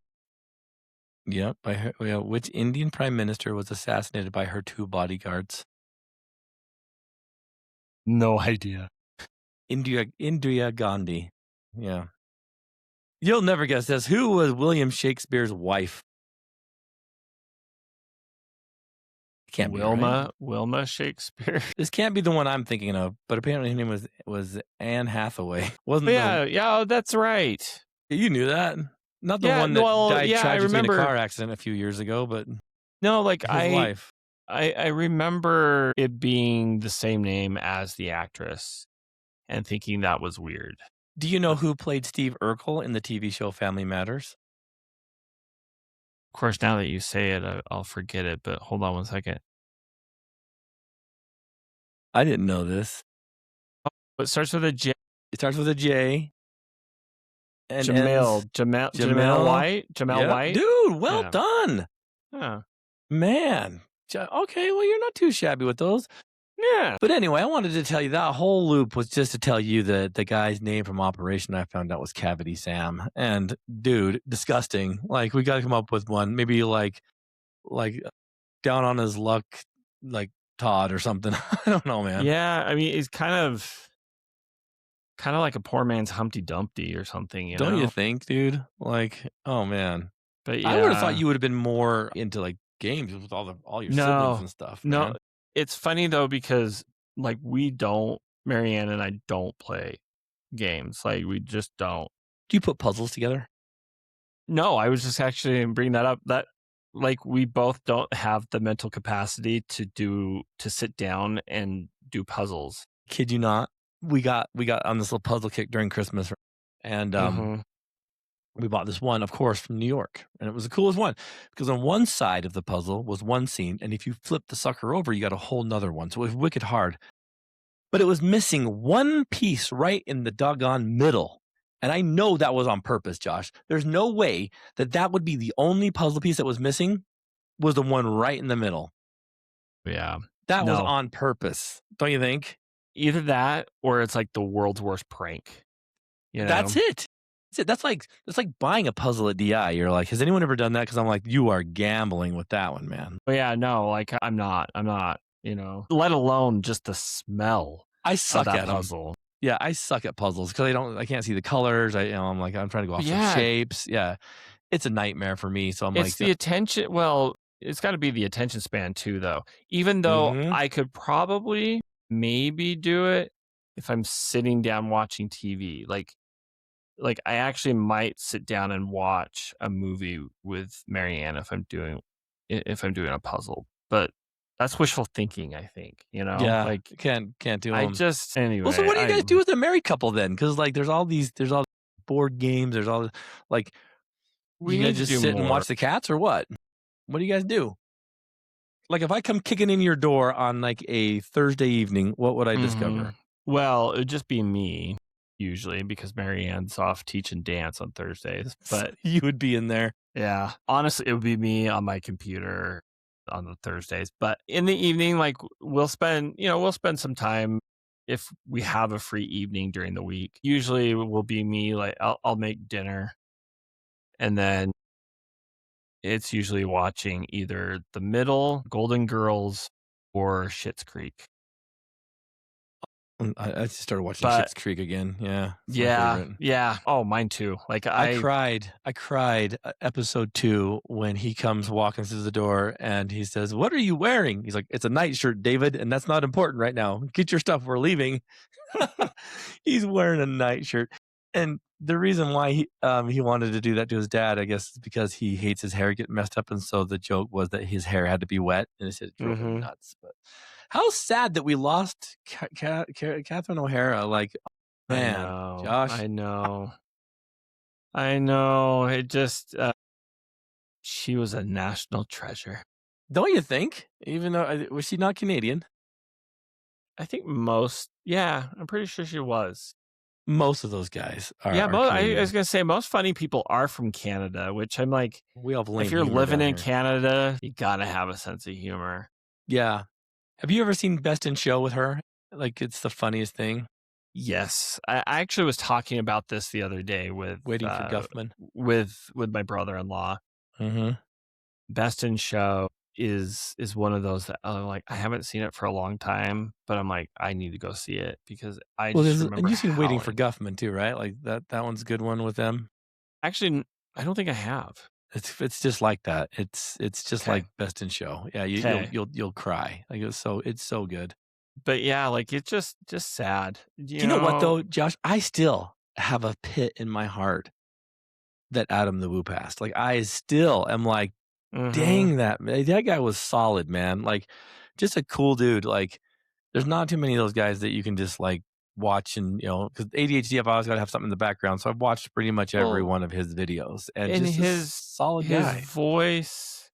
Yep, by her yeah, which Indian prime minister was assassinated by her 2 bodyguards?
No idea.
Indira Gandhi. Yeah. You'll never guess this. Who was William Shakespeare's wife? Can't be, right?
Wilma Shakespeare.
This can't be the one I'm thinking of, but apparently her name was Anne Hathaway. Wasn't the
Yeah, yeah, oh, that's right.
You knew that? Not the
Yeah,
one that
well,
died
yeah, I
tragically in a
remember
car accident a few years ago, but
no, like
his wife.
I remember it being the same name as the actress and thinking that was weird.
Do you know
But
who played Steve Urkel in the TV show Family Matters?
of course, now that you say it, I'll forget it, but hold on one second.
I didn't know this.
It starts with a J.
It starts with a J and ends
Jamel
Jamil.
White? Jamel
Yep.
White?
Dude, well
Yeah.
done.
Yeah.
Man. Okay, well, you're not too shabby with those.
Yeah.
But anyway, I wanted to tell you that whole loop was just to tell you that the guy's name from Operation I found out was Cavity Sam. And dude, disgusting. Like we got to come up with one. Maybe like down on his luck, like Todd or something. I don't know, man.
Yeah, I mean, it's kind of like a poor man's Humpty Dumpty or something, you
Don't you
know?
think, dude? Like, oh man,
But
I would have thought
yeah.
you would have been more into like games with all your siblings
No.
and stuff,
No,
man.
it's funny though because like Marianne and I don't play games. Like we just don't.
Do you put puzzles together?
No, I was just actually bringing that up. That like we both don't have the mental capacity to sit down and do puzzles.
Kid you not. We got on this little puzzle kick during Christmas, and
Mhm.
we bought this one, of course, from New York, and it was the coolest one because on one side of the puzzle was one scene, and if you flip the sucker over, you got a whole nother one. So it was wicked hard. But it was missing one piece right in the doggone middle. And I know that was on purpose, Josh. There's no way that that would be the only puzzle piece that was missing was the one right in the middle.
Yeah.
That was
No.
on purpose, don't you think?
Either that or it's like the world's worst prank, you
That's
know?
it. That's it. That's like buying a puzzle at DI. You're like, has anyone ever done that? Because I'm like, you are gambling with that one, man.
But yeah, no, like I'm not, you know, let alone just the smell
I
of
suck
that
at them.
puzzle.
Yeah, I suck at puzzles because I can't see the colors. I'm like, I'm trying to go
But
off of
yeah,
shapes. Yeah, it's a nightmare for me. So I'm
it's
like,
the attention. Well, it's got to be the attention span too, though. Even though
mm-hmm.
I could probably maybe do it if I'm sitting down watching TV. Like I actually might sit down and watch a movie with Marianne if I'm doing a puzzle. But That's wishful thinking, I think,
Yeah,
like,
can't do
I
them.
just
Well, so
anyway,
what do you guys do with a married couple then? Because like, there's all board games, there's all like,
we
you guys
need to
just
do
sit and
more.
watch the cats or what? What do you guys do? Like, if I come kicking in your door on, like, a Thursday evening, what would I discover?
Mhm. Well, it would just be me usually because Marianne's off teaching dance on Thursdays,
So
but
you would be in there.
yeah, honestly, it would be me on my computer on the Thursdays, but in the evening, like, we'll spend some time if we have a free evening during the week. Usually, it will be me, like, I'll make dinner, and then it's usually watching either The Middle, Golden Girls, or Schitt's Creek.
I just started watching
But
Schitt's Creek again. Yeah, it's my
yeah,
favorite.
yeah. Oh, mine too. Like,
I cried, episode 2 when he comes walking through the door and he says, "What are you wearing?" He's like, "It's a nightshirt, David, and that's not important right now. Get your stuff, we're leaving." He's wearing a nightshirt, and the reason why he wanted to do that to his dad, I guess, is because he hates his hair getting messed up, and so the joke was that his hair had to be wet, and it drove him
mhm.
nuts, but how sad that we lost Catherine O'Hara, like, man, Josh.
I know. I know. It just, she was a national treasure.
Don't you think? Even though was she not Canadian?
I think yeah, I'm pretty sure she was.
Most of those guys
Yeah,
are
I was
Canadian.
gonna say most funny people are from Canada, which I'm like,
We all have
if
lame
you're
humor
living
down
in
here.
Canada, you gotta have a sense of humor.
Yeah. Have you ever seen Best in Show with her? Like, it's the funniest thing.
Yes, I actually was talking about this the other day
Waiting for Guffman.
with my brother-in-law.
Mhm.
Best in Show is one of those that I'm like, I haven't seen it for a long time, but I'm like, I need to go see it because I
Well,
just
there's and
remember
you've seen Waiting for
howling.
Guffman too, right? Like, that one's a good one with them.
Actually, I don't think I have.
It's just like that. It's just
Okay,
like Best in Show. Yeah,
okay,
you'll cry. Like, it's so good.
but yeah, like it's just sad,
Do you know what though, Josh? I still have a pit in my heart that Adam the Woo passed. Like, I still am like,
Mhm.
dang that guy was solid, man. Like, just a cool dude. Like, there's not too many of those guys that you can just, like, watch and, because ADHD, I've always gotta have something in the background, so I've watched pretty much every
Well,
one of his videos, and
and
just a solid
his
guy.
voice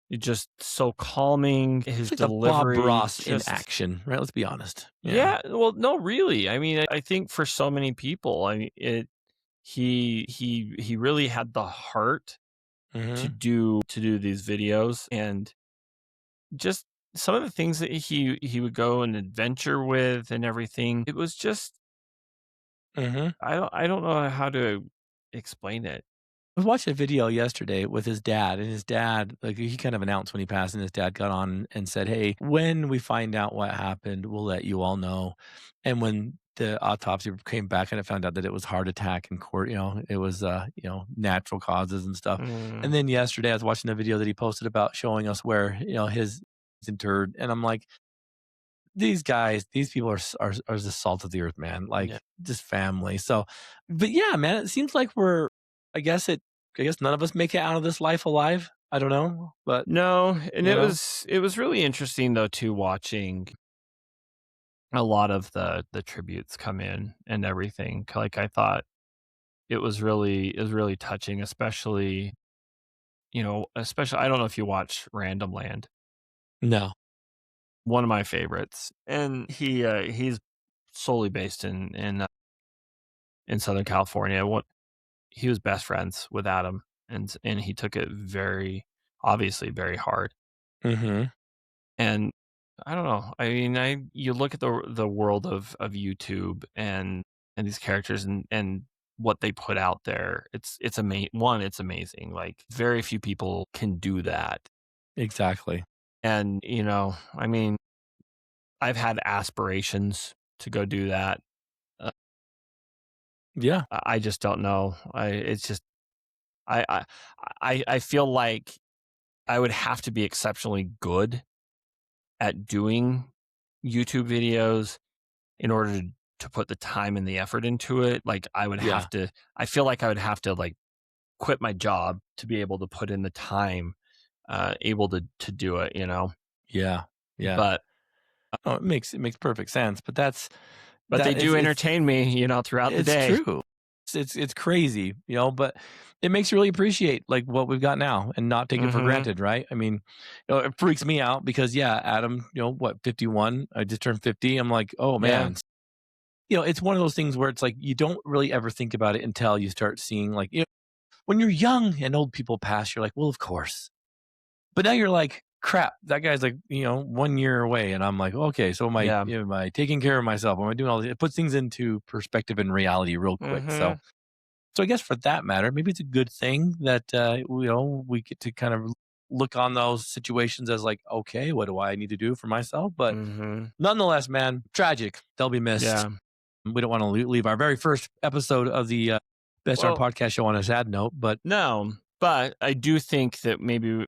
is just so calming.
It's
His
like the Bob
delivery
Ross in
just
action, right? Let's be honest. Yeah.
yeah. Well, no, really. I mean, I think for so many people, I mean, he really had the heart
Mhm.
to do these videos and just some of the things that he would go and adventure with and everything. It was just
Mhm.
I don't know how to explain it.
I was watching a video yesterday with his dad, and his dad, like, he kind of announced when he passed, and his dad got on and said, "Hey, when we find out what happened, we'll let you all know." And when the autopsy came back and it found out that it was heart attack in court, it was, natural causes and stuff.
Mm,
And then yesterday, I was watching a video that he posted about showing us where, his is interred, and I'm like, these guys, these people are the salt of the earth, man, like,
yeah.
just family, so but yeah, man, it seems like I guess I guess none of us make it out of this life alive, I don't know, but,
No, and
you know?
it was really interesting though too watching a lot of the tributes come in and everything. Like I thought it was really touching, especially especially I don't know if you watch Random Land,
No.
one of my favorites, and he's solely based in Southern California. What he was best friends with Adam, and he took it very obviously very hard.
Mhm.
And I don't know. I mean, I you look at the world of YouTube and these characters and what they put out there. It's one, it's amazing. Like very few people can do that.
Exactly.
And, I mean, I've had aspirations to go do that. Uh,
Yeah.
I just don't know. I I I feel like I would have to be exceptionally good at doing YouTube videos in order to put the time and the effort into it. Like
Yeah.
I feel like I would have to like quit my job to be able to put in the time, able to do it.
Yeah. Yeah.
but
Oh, it makes perfect sense, but
but they
that
do
it's
entertain me, throughout the
it's
day.
true. It's crazy, but it makes you really appreciate, like, what we've got now and not take it for
Mhm.
granted, right? I mean, it freaks me out because, yeah, Adam, what, 51? I just turned 50. I'm like, "Oh,
Yeah.
man." It's one of those things where it's like you don't really ever think about it until you start seeing, like, when you're young and old people pass, you're like, "Well, of course." But now you're like, "Crap, that guy's like, 1 year away." And I'm like, "Okay, so
Yeah.
am I taking care of myself? Am I doing all this?" It puts things into perspective and reality real quick. So
Mhm.
so I guess for that matter, maybe it's a good thing that, we get to kind of look on those situations as like, "Okay, what do I need to do for myself?" But
Mhm.
nonetheless, man, tragic. They'll be missed.
Yeah.
We don't wanna leave our very first episode of the, Best Darn
Well,
Podcast Show on a sad note, but
no, but I do think that maybe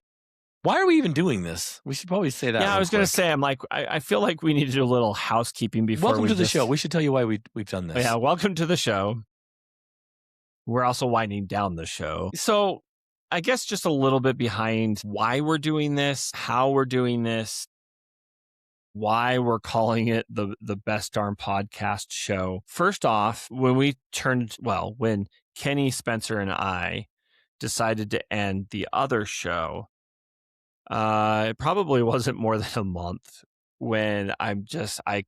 why are we even doing this? We should probably say that
yeah, I
real
was gonna
quick.
say, I'm like, I feel like we need to do a little housekeeping before
Welcome
we
to the show.
just
We should tell you why we've done
yeah,
this.
welcome to the show. We're also winding down the show. So, I guess just a little bit behind why we're doing this, how we're doing this, why we're calling it the Best Darn Podcast Show. First off, when Kenny, Spencer, and I decided to end the other show, it probably wasn't more than a month when I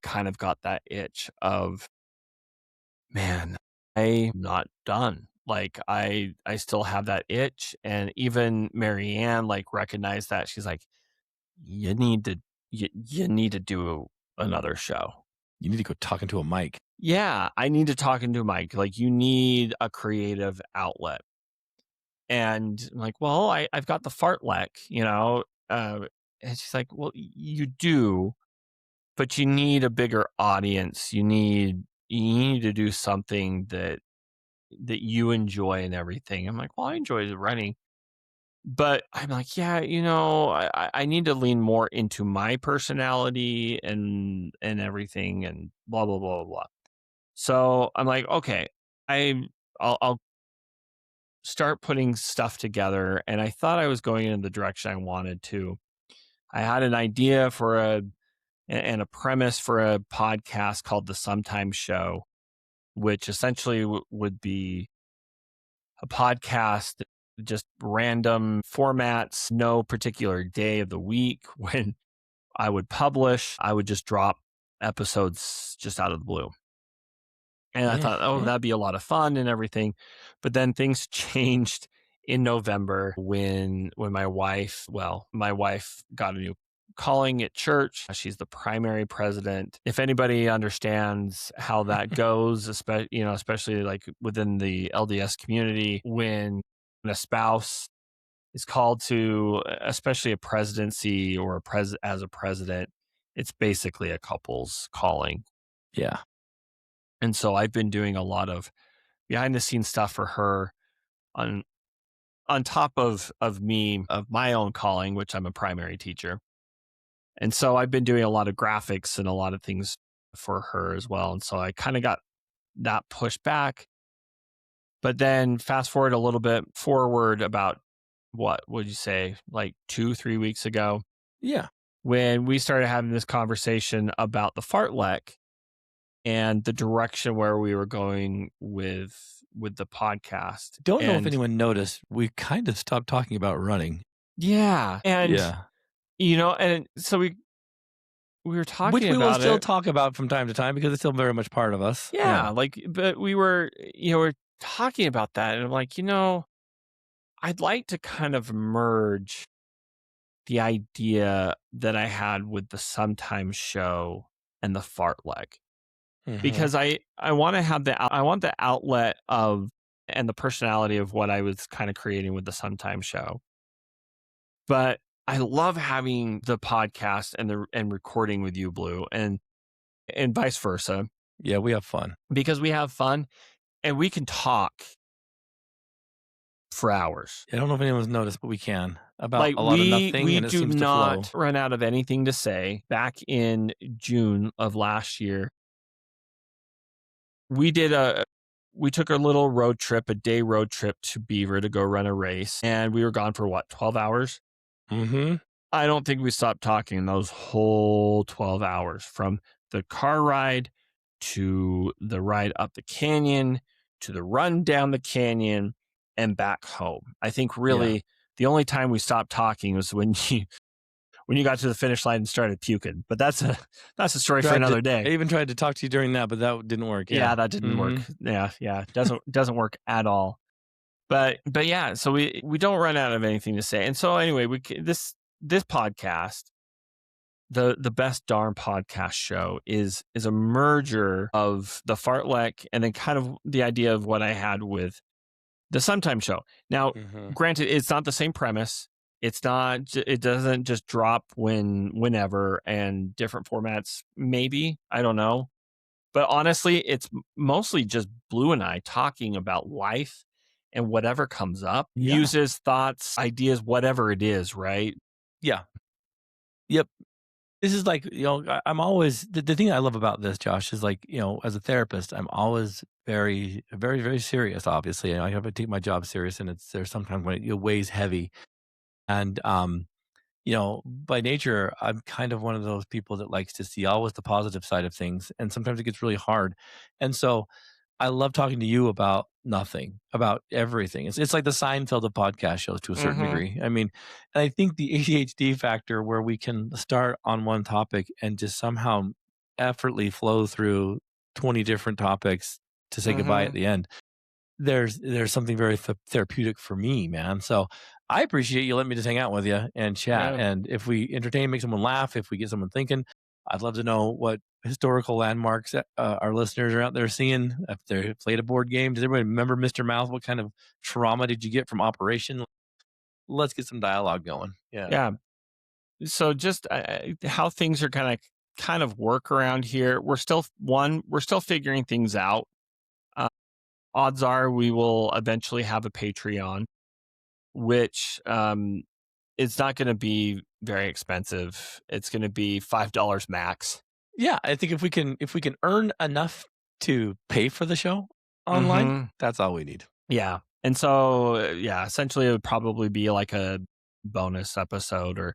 kind of got that itch of, man, I'm not done. Like I still have that itch. And even Marianne like recognized that. She's like, you need to you need to do another show.
You need to go talk into a mic.
Yeah, I need to talk into Mike. Like you need a creative outlet. And I'm like, well, I've got the fartlek. And she's like, well, you do, but you need a bigger audience. You need to do something that you enjoy and everything. I'm like, well, I enjoy running, but I'm like, yeah, I need to lean more into my personality and everything and blah blah blah blah blah. So I'm like, okay, I'll start putting stuff together, and I thought I was going in the direction I wanted to. I had an idea and a premise for a podcast called The Sometimes Show, which essentially would be a podcast, just random formats, no particular day of the week when I would publish. I would just drop episodes just out of the blue. And I thought, oh,
Mhm.
that'd be a lot of fun and everything. But then things changed in November when my wife got a new calling at church. She's the primary president. If anybody understands how that goes, especially like within the LDS community, when a spouse is called to, especially a presidency or as a president, it's basically a couple's calling.
Yeah.
And so I've been doing a lot of behind the scenes stuff for her on top of me of my own calling, which I'm a primary teacher. And so I've been doing a lot of graphics and a lot of things for her as well. And so I kind of got that pushed back. But then fast forward a little bit forward about what would you say, like 2-3 weeks ago,
Yeah.
when we started having this conversation about the fartlek and the direction where we were going with the podcast.
Don't know if
And
anyone noticed, we kind of stopped talking about running.
yeah, and
Yeah.
and so we were
Which
talking
we will
about
still
it.
talk about from time to time because it's still very much part of us. Yeah.
Yeah, like but we're talking about that and I'm like, I'd like to kind of merge the idea that I had with the Sometimes Show and the fartlek.
Mhm.
Because I want to have I want the outlet of and the personality of what I was kind of creating with the Sometimes Show. But I love having the podcast and recording with you, Blue, and vice versa,
Yeah, we have fun.
because we have fun and we can talk for hours.
I don't know if anyone's noticed, but we can about
Like
a lot of nothing,
we
and it
do
seems to flow.
not run out of anything to say. Back in June of last year, we did we took a little road trip, a day road trip to Beaver to go run a race. And we were gone for what, 12 hours?
Mhm.
I don't think we stopped talking those whole 12 hours from the car ride to the ride up the canyon to the run down the canyon and back home. I think
Yeah.
really the only time we stopped talking was when you got to the finish line and started puking. But that's a story for
Tried to
another
I
day.
even tried to talk to you during that, but that didn't work,
Yeah,
yeah.
that didn't work.
Mhm.
Yeah, yeah. Doesn't work at all. But yeah, so we don't run out of anything to say. And so anyway, this podcast, the best darn podcast show is a merger of the fartlek and then kind of the idea of what I had with the Sometime Show. Now,
Mhm.
granted, it's not the same premise. It's not. It doesn't just drop whenever and different formats. Maybe I don't know, but honestly, it's mostly just Blue and I talking about life and whatever comes up,
Yeah.
muses, thoughts, ideas, whatever it is. Right?
Yeah. Yep. This is like, I'm always the thing I love about this, Josh, is like, as a therapist, I'm always very, very, very serious, obviously. And I have to take my job serious, and there's sometimes when it weighs heavy. And by nature, I'm kind of one of those people that likes to see always the positive side of things. And sometimes it gets really hard. And so I love talking to you about nothing, about everything. It's like the Seinfeld of podcast shows to a certain
Mm-hmm.
degree. I mean, and I think the ADHD factor where we can start on one topic and just somehow effortlessly flow through 20 different topics to say goodbye at
Mm-hmm.
the end. There's something very therapeutic for me, man. So I appreciate you letting me just hang out with you and chat.
Yeah.
And if we entertain, make someone laugh, if we get someone thinking, I'd love to know what historical landmarks that, our listeners are out there seeing. If they played a board game, does everybody remember Mr. Mouth? What kind of trauma did you get from Operation? Let's get some dialogue going. Yeah.
Yeah. So just how things are kind of work around here. We're still figuring things out. Uh, Odds are we will eventually have a Patreon, which it's not going to be very expensive. It's going to be $5 max.
Yeah, I think if we can earn enough to pay for the show online,
Mm-hmm.
that's all we need.
Yeah, and so yeah, essentially it would probably be like a bonus episode or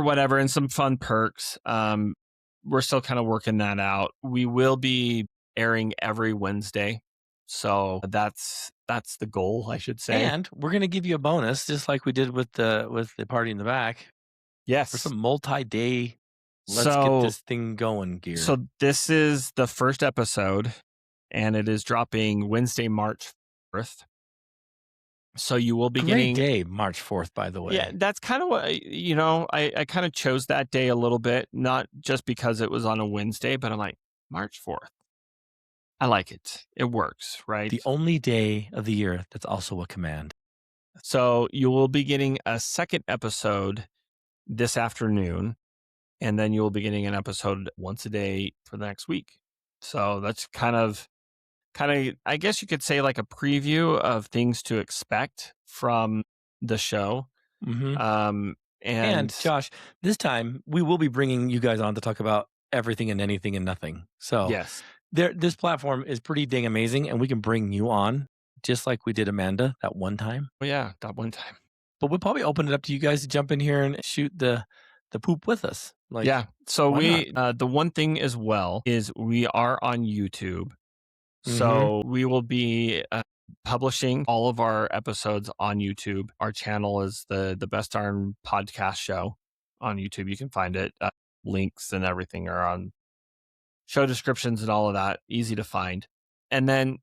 whatever, and some fun perks. We're still kind of working that out. We will be airing every Wednesday, so that's the goal, I should say.
And we're gonna give you a bonus, just like we did with the party in the back, for
Yes.
some multi-day, let's get
So
this thing going gear.
so this is the first episode, and it is dropping Wednesday, March 4th. So you will be
Great
getting.
day, March 4th, by the
Yeah,
way.
that's kind of what I kind of chose that day a little bit, not just because it was on a Wednesday, but I'm like, March 4th. I like it. It works, right?
The only day of the year that's also a command.
So you will be getting a second episode this afternoon, and then you will be getting an episode once a day for the next week. So that's kind of I guess you could say like a preview of things to expect from the show.
Mhm.
Um and
And Josh, this time we will be bringing you guys on to talk about everything and anything and nothing. So
yes.
this platform is pretty dang amazing, and we can bring you on just like we did Amanda that one time.
Well, yeah, that one time.
But we'll probably open it up to you guys to jump in here and shoot the poop with us. Like,
Yeah. So
why not?
the one thing as well is we are on YouTube.
Mhm.
So we will be publishing all of our episodes on YouTube. Our channel is the Best Darn Podcast Show on YouTube. You can find it. Links and everything are on show descriptions and all of that. Easy to find. And then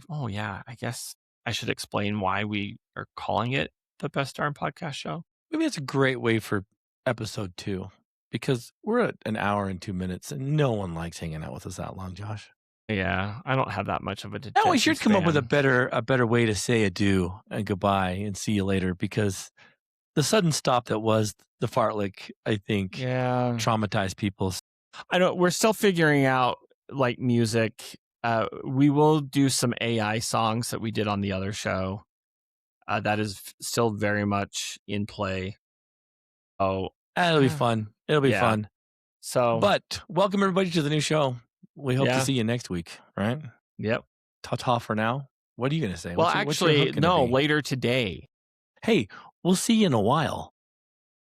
oh yeah, I guess I should explain why we are calling it the Best Darn Podcast Show.
Maybe that's a great way for episode 2, because we're at an hour and 2 minutes, and no one likes hanging out with us that long, Josh.
Yeah, I don't have that much of a
Now we
attention
should come up with a
span.
better way to say adieu and goodbye and see you later, because the sudden stop that was the fartlek, I think,
Yeah.
traumatized people.
I know we're still figuring out like music. We will do some AI songs that we did on the other show. That is still very much in play. Oh,
It'll be fun. It'll be
yeah.
fun.
So,
But welcome everybody to the new show. We hope to
yeah.
see you next week, right?
Yep.
Ta-ta for now. What are you gonna say?
Well,
What's your hook
actually,
gonna
no,
be?
later today.
Hey, we'll see you in a while.